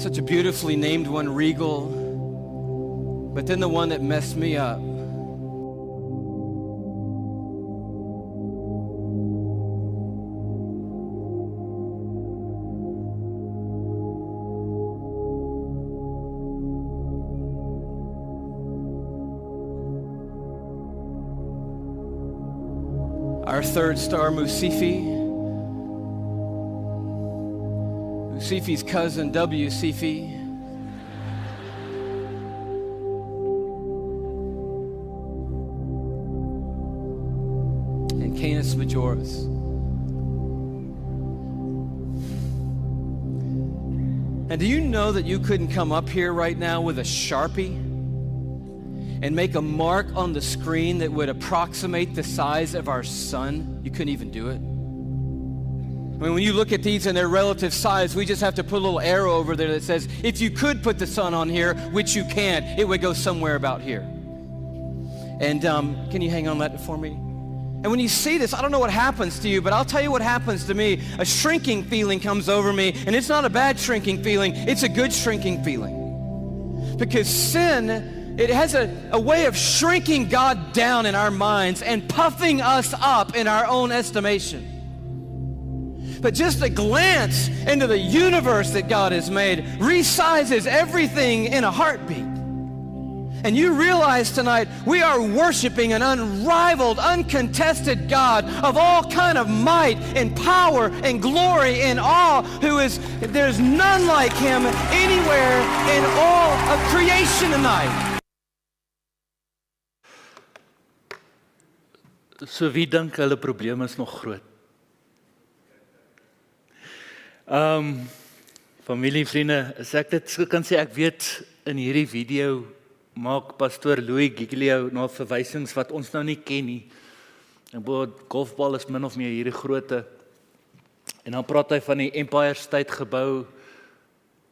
Such a beautifully named one, Regal. But then the one that messed me up. Our third star, Musifi. Musifi's cousin, W. Cephei. And Canis Majoris. And do you know that you couldn't come up here right now with a Sharpie and make a mark on the screen that would approximate the size of our sun? You couldn't even do it. I mean, when you look at these in their relative size, we just have to put a little arrow over there that says, if you could put the sun on here, which you can't, it would go somewhere about here. And can you hang on that for me? And when you see this, I don't know what happens to you, but I'll tell you what happens to me. A shrinking feeling comes over me, and it's not a bad shrinking feeling, it's a good shrinking feeling. Because sin, it has a way of shrinking God down in our minds and puffing us up in our own estimation. But just a glance into the universe that God has made resizes everything in a heartbeat. And you realize tonight we are worshiping an unrivaled, uncontested God of all kind of might and power and glory and awe, there's none like him anywhere in all of creation tonight. So wie dink hulle probleem is nog groot? Familie, vriende, as ek dit so kan sê, ek weet in hierdie video maak pastoor Louis Giglio na verwysings wat ons nou nie ken nie. En golfbal is min of meer hierdie grootte. En dan praat hy van die Empire State gebou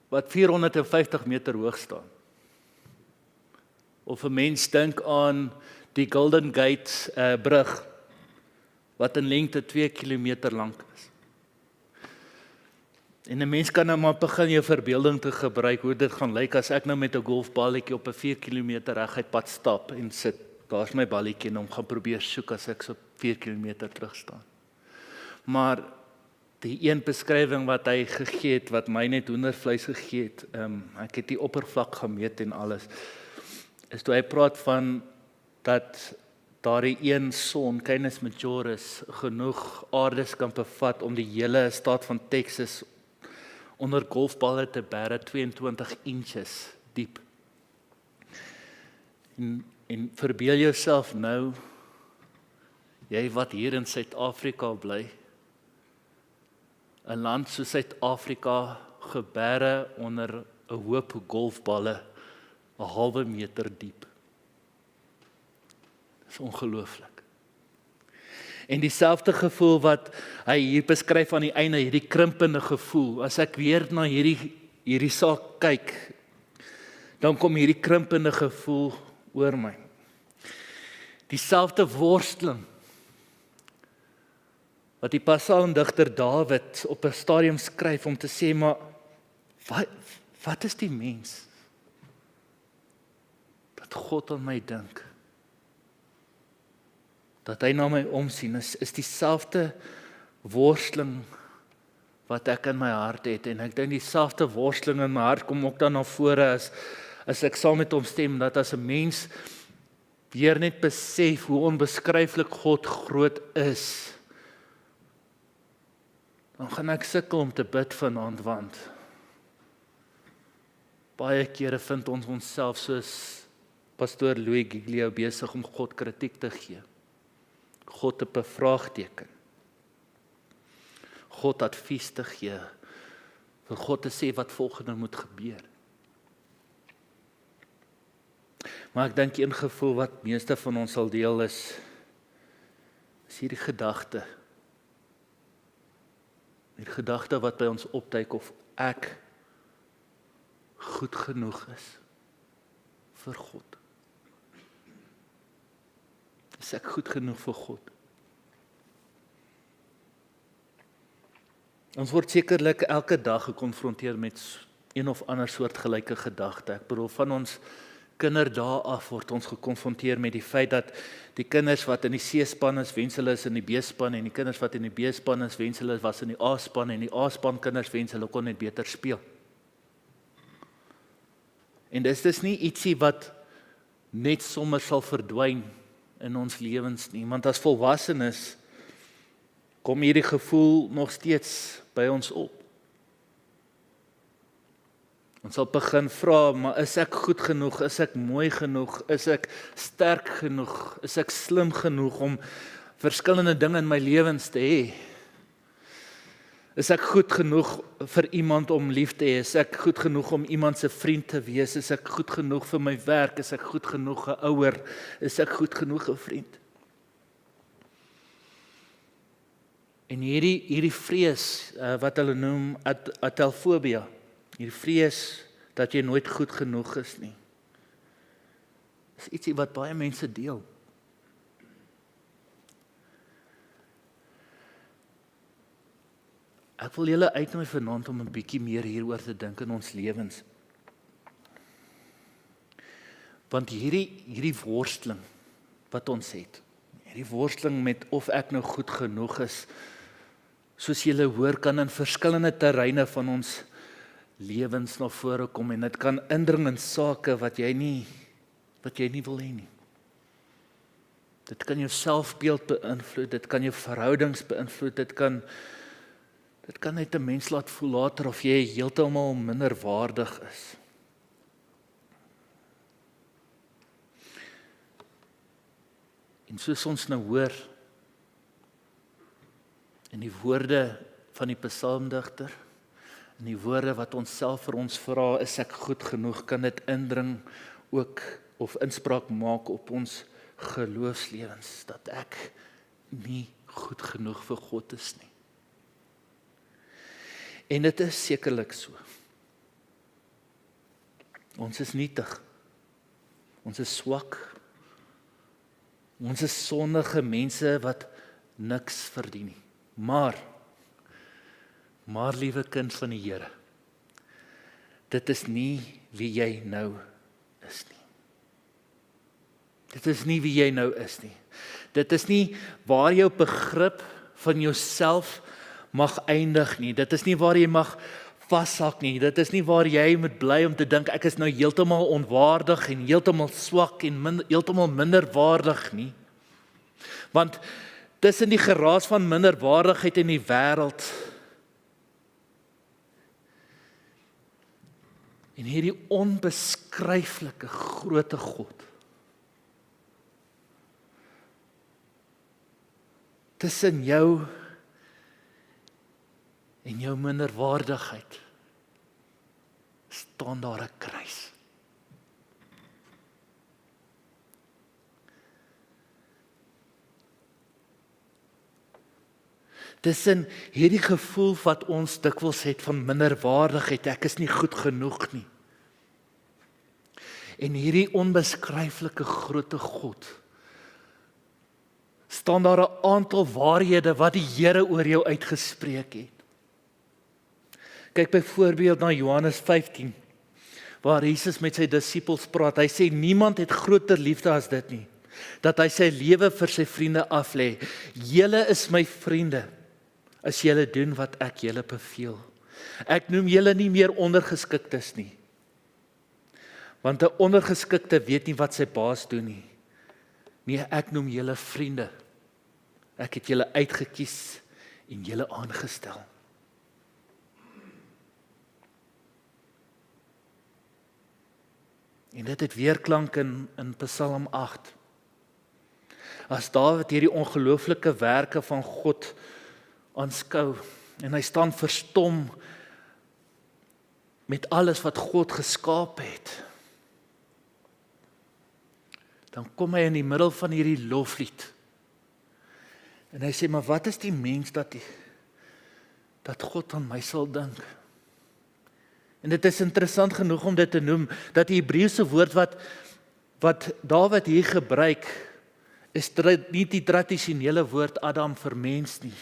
wat 450 meter hoog staan. Of 'n mens dink aan die Golden Gate brug wat in lengte 2 kilometer lank is. En 'n mens kan nou maar begin jou verbeelding te gebruik hoe dit gaan lyk as ek nou met 'n golfballetjie op 'n 4 kilometer reguit pad stap en sit. Daar's my balletjie en hom gaan probeer soek as ek so 4 kilometer terug staan. Maar die een beskrywing wat hy gegee het, wat my net hoendervleis gegee het, ek het die oppervlak gemeet en alles, is toe hy praat van dat daardie een son, Canis Majoris, genoeg aardes kan bevat om die hele staat van Teks onder golfballe te bære 22 inches diep. En verbeel jouself nou, jy wat hier in Suid-Afrika bly, 'n land soos Suid-Afrika gebære onder 'n hoop golfballe 'n halwe meter diep. Dit is ongelooflik. En dieselfde gevoel wat hy hier beskryf aan die einde, hierdie krimpende gevoel, as ek weer na hierdie saak kyk, dan kom hierdie krimpende gevoel oor my. Dieselfde worsteling wat die psalmdigter Dawid op 'n stadium skryf om te sê, maar Wat is die mens? Dat God aan my dink. Dat hy na my omsien, is dieselfde worsteling wat ek in my hart het, en ek dink dieselfde worsteling in my hart kom ook dan na vore as ek saam met hom stem, dat as 'n mens weer net besef hoe onbeskryflik God groot is, dan gaan ek sukkel om te bid vanaand, want baie kere vind ons onsself soos pastoor Louis Giglio besig om God kritiek te gee, God te bevraagteken, God advies te gee, vir God te sê wat volgende moet gebeur. Maar ek dink een gevoel wat meeste van ons sal deel is hierdie gedagte. Die gedagte wat by ons opduik of ek goed genoeg is vir God. Is ek goed genoeg vir God? Ons word sekerlik elke dag gekonfronteer met een of ander soortgelyke gedagte. Ek bedoel, van ons kinderdae af word ons gekonfronteer met die feit dat die kinders wat in die C-span is, wens hulle is in die B-span, en die kinders wat in die B-span is, wens hulle was in die A-span, en die A-span kinders wens hulle kon net beter speel. En dis nie ietsie wat net sommer sal verdwyn in ons lewens nie, want as volwassenes kom hierdie gevoel nog steeds by ons op. Ons sal begin vra, maar is ek goed genoeg, is ek mooi genoeg, is ek sterk genoeg, is ek slim genoeg om verskillende dinge in my lewens te hê? Is ek goed genoeg vir iemand om lief te hê? Is ek goed genoeg om iemand se vriend te wees? Is ek goed genoeg vir my werk? Is ek goed genoeg 'n ouer? Is ek goed genoeg 'n vriend? En hierdie vrees, wat hulle noem atelfobia, hierdie vrees dat jy nooit goed genoeg is nie, is ietsie wat baie mense deel. Ek wil julle uitnooi vanaand om 'n bietjie meer hieroor te dink in ons lewens. Want hierdie worsteling wat ons het, hierdie worsteling met of ek nou goed genoeg is, soos julle hoor, kan in verskillende terreine van ons lewens na vore kom, en dit kan indring in sake wat jy nie wil hê nie. Dit kan jou selfbeeld beïnvloed, dit kan jou verhoudings beïnvloed, dit kan net 'n mens laat voel later of jy heeltemal minderwaardig is. En soos ons nou hoor in die woorde van die psalmdigter, in die woorde wat ons self vir ons vra, is ek goed genoeg, kan dit indring ook of inspraak maak op ons geloofslewens, dat ek nie goed genoeg vir God is nie. En dit is sekerlik so. Ons is nietig. Ons is swak. Ons is sondige mense wat niks verdien nie. Maar liewe kind van die Here, dit is nie wie jy nou is nie. Dit is nie wie jy nou is nie. Dit is nie waar jou begrip van jouself mag eindig nie. Dit is nie waar jy mag vashak nie. Dit is nie waar jy moet bly om te dink ek is nou heeltemal onwaardig en heeltemal swak en heeltemal minderwaardig nie. Want tussen die geraas van minderwaardigheid in die wêreld en hierdie onbeskryflike grootte God, tussen jou en jou minderwaardigheid staan daar 'n kruis. Tussen hierdie gevoel wat ons dikwels het van minderwaardigheid, ek is nie goed genoeg nie, en hierdie onbeskryflike grootte God, staan daar 'n aantal waarhede wat die Here oor jou uitgespreek het. Kyk byvoorbeeld na Johannes 15, waar Jesus met sy disippels praat. Hy sê, niemand het groter liefde as dit nie, dat hy sy lewe vir sy vriende aflê. Julle is my vriende, as julle doen wat ek julle beveel. Ek noem julle nie meer ondergeskiktes nie, want 'n ondergeskikte weet nie wat sy baas doen nie. Nee, ek noem julle vriende. Ek het julle uitgekies en julle aangestel. En dit het weerklank in Psalm 8. As Dawid hierdie ongelooflike werke van God aanskou en hy staan verstom met alles wat God geskaap het, dan kom hy in die middel van hierdie loflied en hy sê, maar wat is die mens dat God aan my sal dink? En dit is interessant genoeg om dit te noem, dat die Hebreëse woord wat Dawid hier gebruik, is nie die tradisionele woord Adam vir mens nie.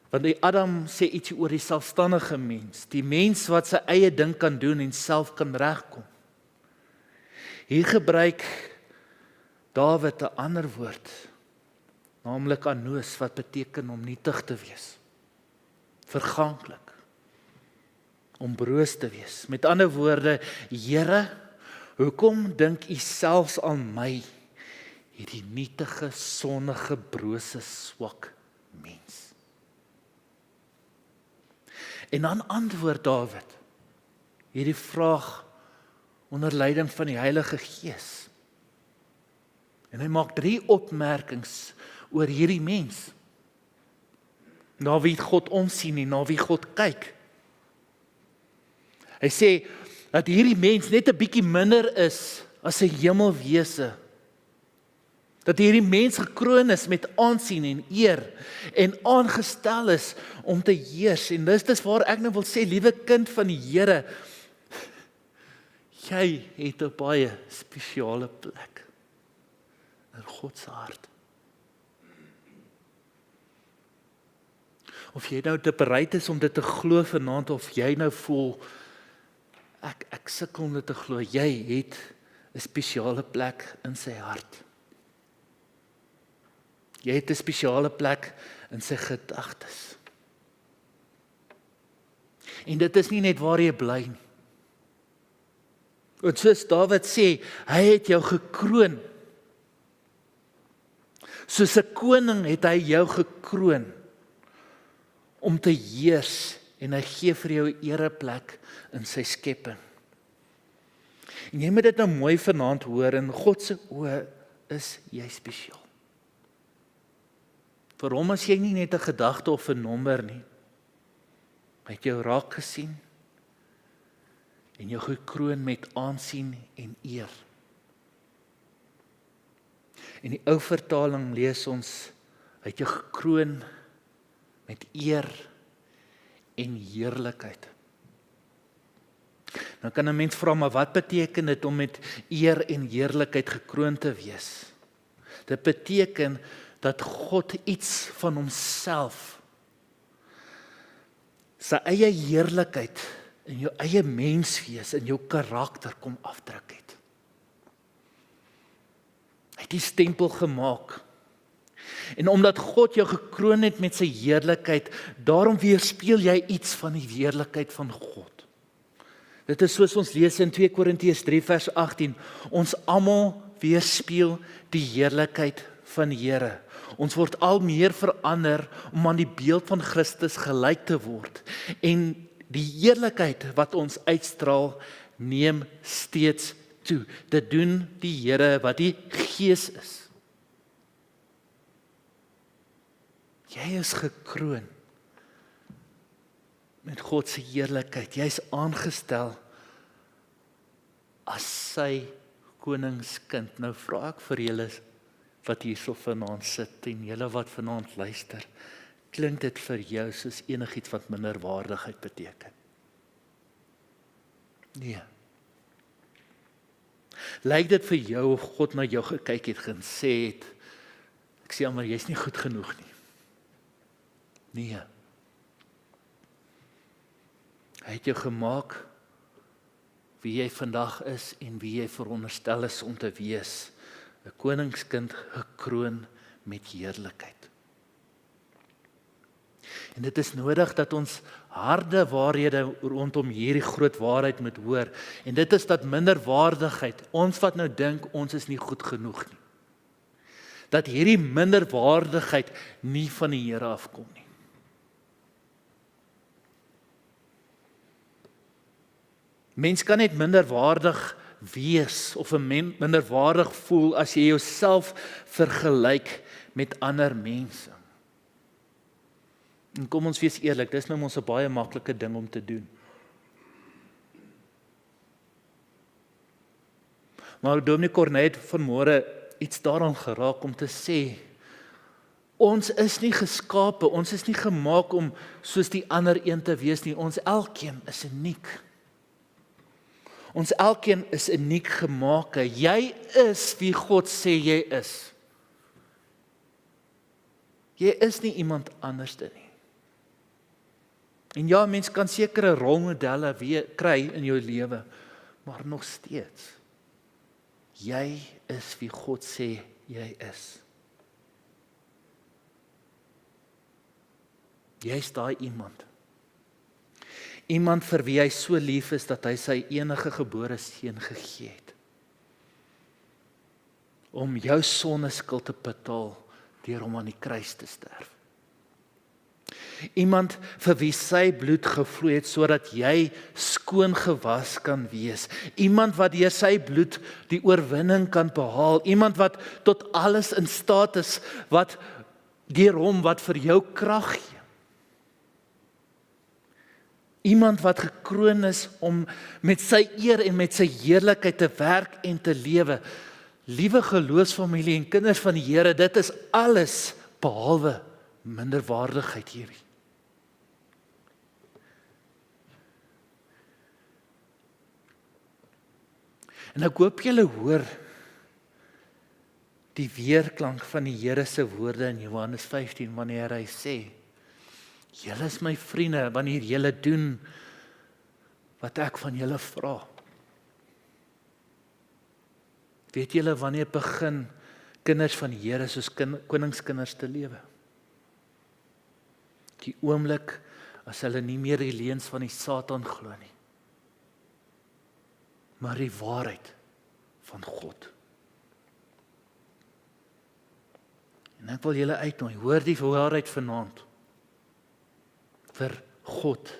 Want die Adam sê ietsie oor die selfstandige mens, die mens wat sy eie ding kan doen en self kan regkom. Hier gebruik Dawid 'n ander woord, naamlik anoos, wat beteken om nietig te wees, verganklik, om broos te wees. Met ander woorde, Here, hoekom dink U selfs aan my, hierdie nietige, sondige, brose, swak mens? En dan antwoord Dawid hierdie vraag onder leiding van die Heilige Gees. En hy maak 3 opmerkings oor hierdie mens, na wie God omsien en na wie God kyk. Hy sê dat hierdie mens net 'n bietjie minder is as 'n hemelwese. Dat hierdie mens gekroon is met aansien en eer en aangestel is om te heers. En dis waar ek nou wil sê, liewe kind van die Here, jy het 'n baie spesiale plek in God se hart. Of jy nou te bereid is om dit te glo vanaand, of jy nou voel, ek sukkel om dit te glo, jy het 'n spesiale plek in sy hart. Jy het 'n spesiale plek in sy gedagtes. En dit is nie net waar jy bly nie. Want soos Dawid sê, hy het jou gekroon. Soos 'n koning het hy jou gekroon om te heers, en hy gee vir jou 'n ereplek in sy skepping. En jy moet dit nou mooi vanaand hoor, in God se oë is jy spesiaal. Vir hom is jy nie net 'n gedagte of 'n nommer nie. Hy het jou raak gesien en jou gekroon met aansien en eer. In die ou vertaling lees ons, hy het jou gekroon met eer en heerlikheid. Nou kan 'n mens vra, maar wat beteken dit om met eer en heerlikheid gekroon te wees? Dit beteken dat God iets van homself, sy eie heerlikheid in jou eie menswees, in jou karakter kom afdruk het. Hy het die stempel gemaak. En omdat God jou gekroon het met sy heerlikheid, daarom weerspieël jy iets van die heerlikheid van God. Dit is soos ons lees in 2 Korintiërs 3 vers 18, ons almal weerspieël die heerlikheid van die Here. Ons word al meer verander om aan die beeld van Christus gelyk te word. En die heerlikheid wat ons uitstraal, neem steeds toe. Dit doen die Here wat die Gees is. Jy is gekroon met God se heerlikheid. Jy is aangestel as sy koningskind. Nou vra ek vir julle wat hierso vanaand sit en julle wat vanaand luister, klink dit vir jou soos enigiets wat minderwaardigheid beteken? Nee. Lyk dit vir jou of God na jou gekyk het en gesê het, ek sê maar jy's nie goed genoeg nie? Nee. Hy het jou gemaak wie jy vandag is en wie jy veronderstel is om te wees. 'n Koningskind gekroon met heerlikheid. En dit is nodig dat ons harde waarhede rondom hierdie groot waarheid moet hoor. En dit is dat minderwaardigheid, ons wat nou dink ons is nie goed genoeg nie. Dat hierdie minderwaardigheid nie van die Here afkom nie. Mens kan net minderwaardig wees of 'n minderwaardig voel as jy jouself vergelyk met ander mense. En kom ons wees eerlik, dis nou ons 'n baie maklike ding om te doen. Maar Dominee Corne het vanmôre iets daaraan geraak om te sê, ons is nie geskape, ons is nie gemaak om soos die ander een te wees nie, ons elkeen is uniek. Ons elkeen is uniek gemaak. Jy is wie God sê jy is. Jy is nie iemand anderste nie. En ja, mens kan sekere rolmodelle kry in jou lewe, maar nog steeds, jy is wie God sê jy is. Jy is daai iemand. Iemand vir wie hy so lief is dat hy sy enige gebore seun gegee het. Om jou sondeskuld te betaal deur hom aan die kruis te sterf. Iemand vir wie sy bloed gevloei het sodat jy skoon gewas kan wees. Iemand wat deur sy bloed die oorwinning kan behaal. Iemand wat tot alles in staat is, wat deur hom wat vir jou krag gee. Iemand wat gekroon is om met sy eer en met sy heerlikheid te werk en te lewe. Liewe geloofsfamilie en kinders van die Here, dit is alles behalwe minderwaardigheid hierdie. En ek hoop julle hoor die weerklank van die Here se woorde in Johannes 15 wanneer hy sê, julle is my vriende wanneer julle doen wat ek van julle vra. Weet julle wanneer begin kinders van die Here soos koningskinders te lewe? Die oomblik as hulle nie meer die leuns van die Satan glo nie, maar die waarheid van God. En ek wil julle uitnooi, hoor die waarheid vanaand. Vir God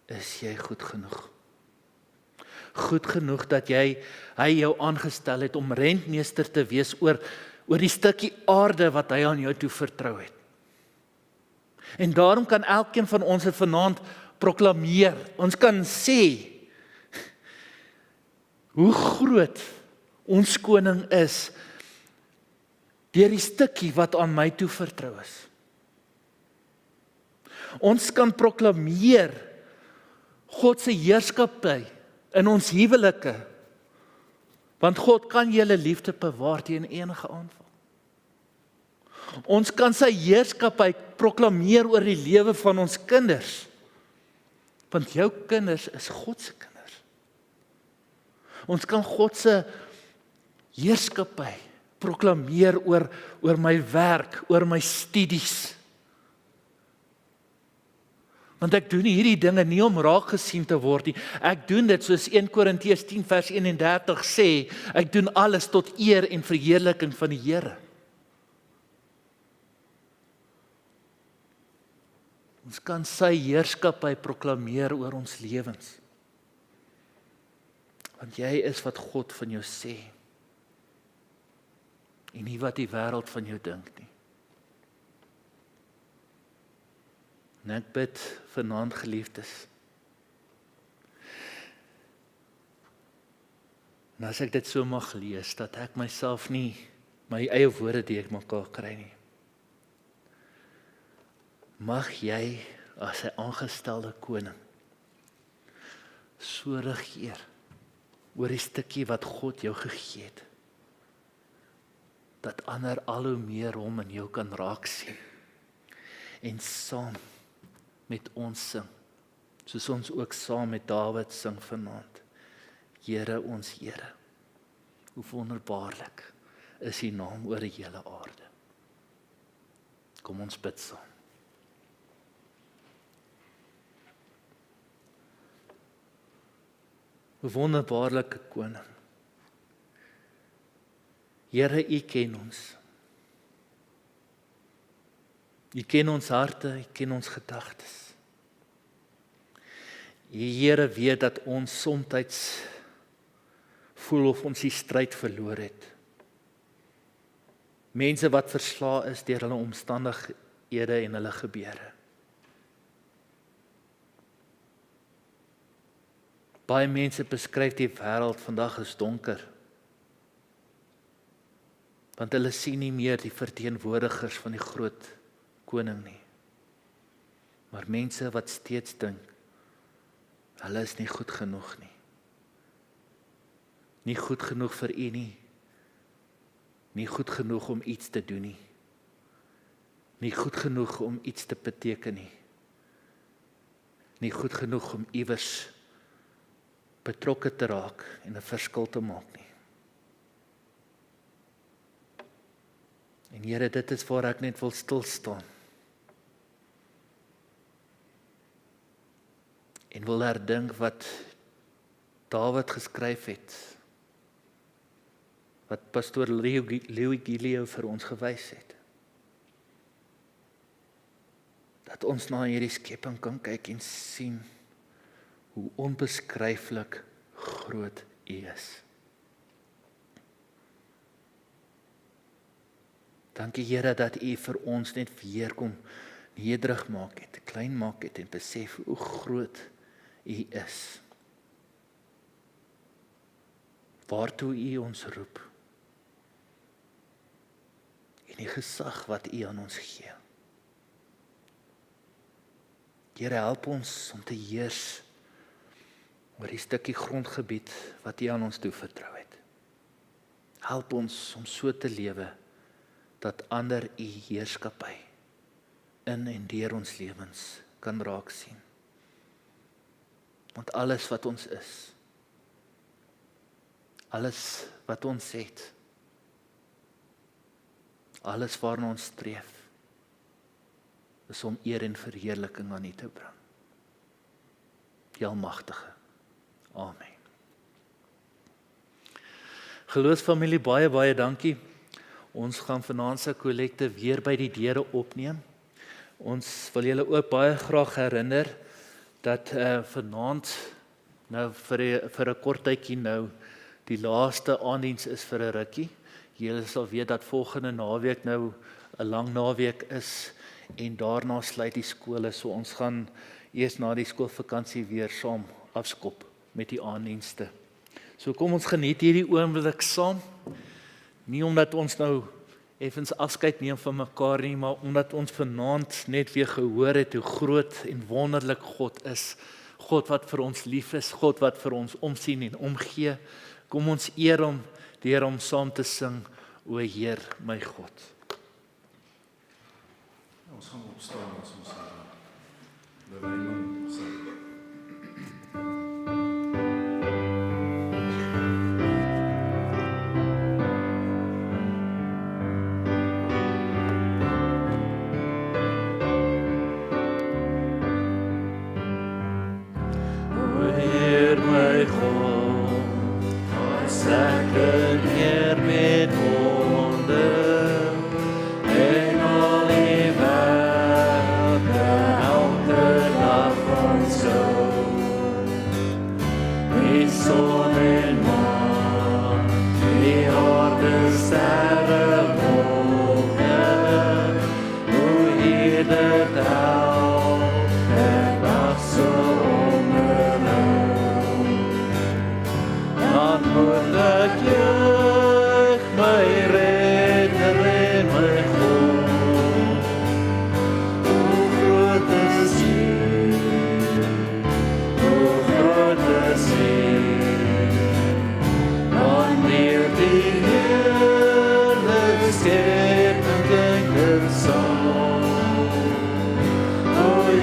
is jy goed genoeg. Goed genoeg dat hy jou aangestel het om rentmeester te wees oor die stukkie aarde wat hy aan jou toe vertrou het. En daarom kan elkeen van ons dit vanaand proklameer. Ons kan sê hoe groot ons koning is deur die stukkie wat aan my toe vertrou is. Ons kan proklameer God se heerskappy in ons huwelike, want God kan julle liefde bewaar teen enige aanval. Ons kan sy heerskappy proklameer oor die lewe van ons kinders, want jou kinders is God se kinders. Ons kan God se heerskappy proklameer oor my werk, oor my studies. Want ek doen hierdie dinge nie om raak gesien te word nie. Ek doen dit soos 1 Korintiërs 10 vers 31 sê, ek doen alles tot eer en verheerliking van die Here. Ons kan sy heerskappy proklameer oor ons lewens. Want jy is wat God van jou sê. En nie wat die wêreld van jou dink nie. En ek bid vanaand, geliefdes. En as ek dit so mag lees, dat ek myself nie my eie woorde deur mekaar kry nie. Mag jy as sy aangestelde koning so regeer oor die stukkie wat God jou gegee het, dat ander al hoe meer hom in jou kan raak sien en saam met ons sing. Soos ons ook saam met Dawid sing vanaand. Here ons Here, hoe wonderbaarlik is U naam oor die hele aarde. Kom ons bid saam. O wonderbaarlike koning. Here, U ken ons. U ken ons harte, U ken ons gedagtes. Here weet dat ons soms voel of ons die stryd verloor het. Mense wat verslae is deur hulle omstandighede en hulle gebeure. Baie mense beskryf die wêreld vandag as donker, want hulle sien nie meer die verteenwoordigers van die groot koning nie. Maar mense wat steeds dink, hulle is nie goed genoeg nie. Nie goed genoeg vir U nie. Nie goed genoeg om iets te doen nie. Nie goed genoeg om iets te beteken nie. Nie goed genoeg om iewers betrokke te raak en 'n verskil te maak nie. En Here, dit is waar ek net wil stil staan. En wil herdink wat Dawid geskryf het. Wat pastoor Willie vir ons gewys het. Dat ons na hierdie skepping kan kyk en sien hoe onbeskryflik groot U is. Dankie Here dat U vir ons net weer kom nederig maak het, klein maak het en besef hoe groot U is. Waartoe U ons roep. En die gesag wat U aan ons gee. Here, help ons om te heers oor die stukkie grondgebied wat U aan ons toevertrou het. Help ons om so te lewe dat ander U heerskappy in en deur ons lewens kan raak sien. Want alles wat ons is, alles wat ons het, alles waarna ons streef, is om eer en verheerliking aan U te bring. Die Almagtige. Amen. Geloofsfamilie, baie dankie. Ons gaan vanaand se kollekte weer by die deure opneem. Ons wil julle ook baie graag herinner dat vanaand nou vir 'n kort tydjie nou die laaste aanddiens is vir 'n rukkie. Julle sal weet dat volgende naweek nou 'n lang naweek is en daarna sluit die skole, so ons gaan eers na die skoolvakansie weer saam afskop met die aanddienste. So kom ons geniet hierdie oomblik saam, nie omdat ons nou effens afskeid neem van mekaar nie, maar omdat ons vanaand net weer gehoor het hoe groot en wonderlik God is, God wat vir ons lief is, God wat vir ons omsien en omgee. Kom ons eer hom deur hom saam te sing, o Heer my God. Ons gaan opstaan as ons Rothmann sing.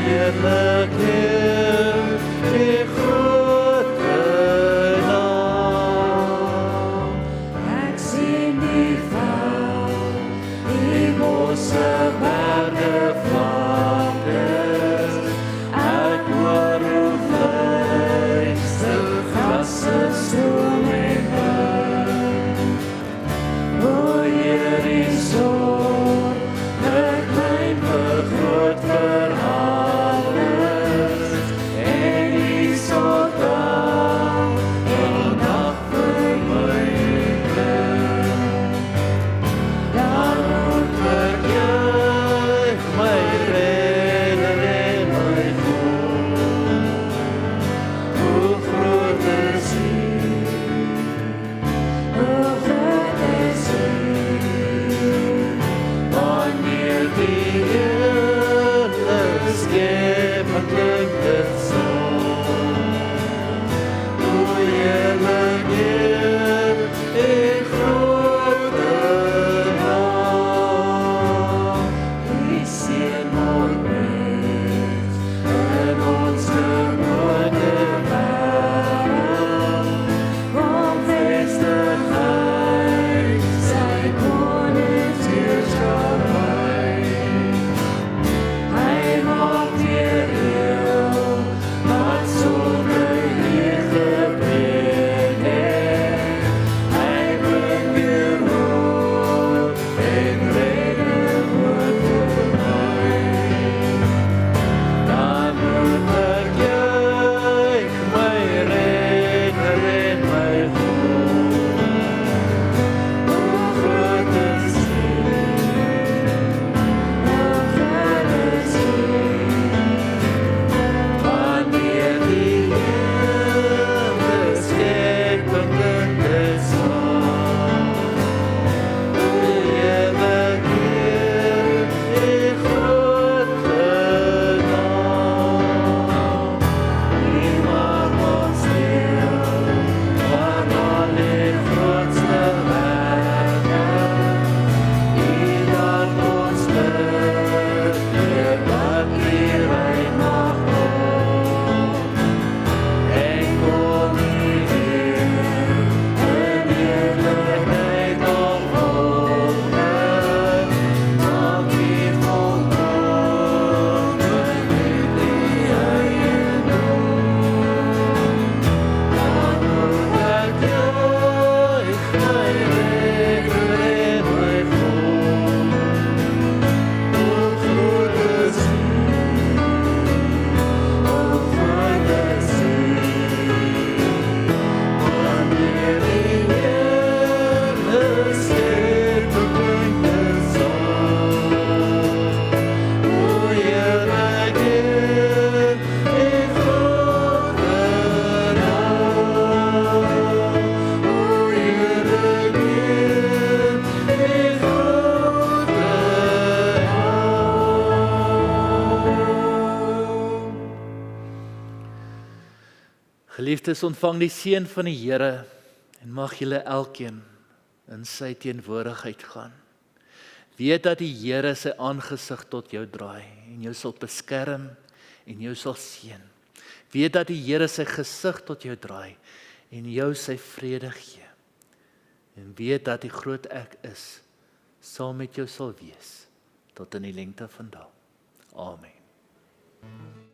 Heerlijk Heer, Geliefdes, ontvang die seën van die Here en mag julle elkeen in sy teenwoordigheid gaan. Weet dat die Here sy aangesig tot jou draai en jou sal beskerm en jou sal seën. Weet dat die Here sy gesig tot jou draai en jou sy vrede gee. En weet dat die groot ek is, saam met jou sal wees, tot in die lengte van dae. Amen.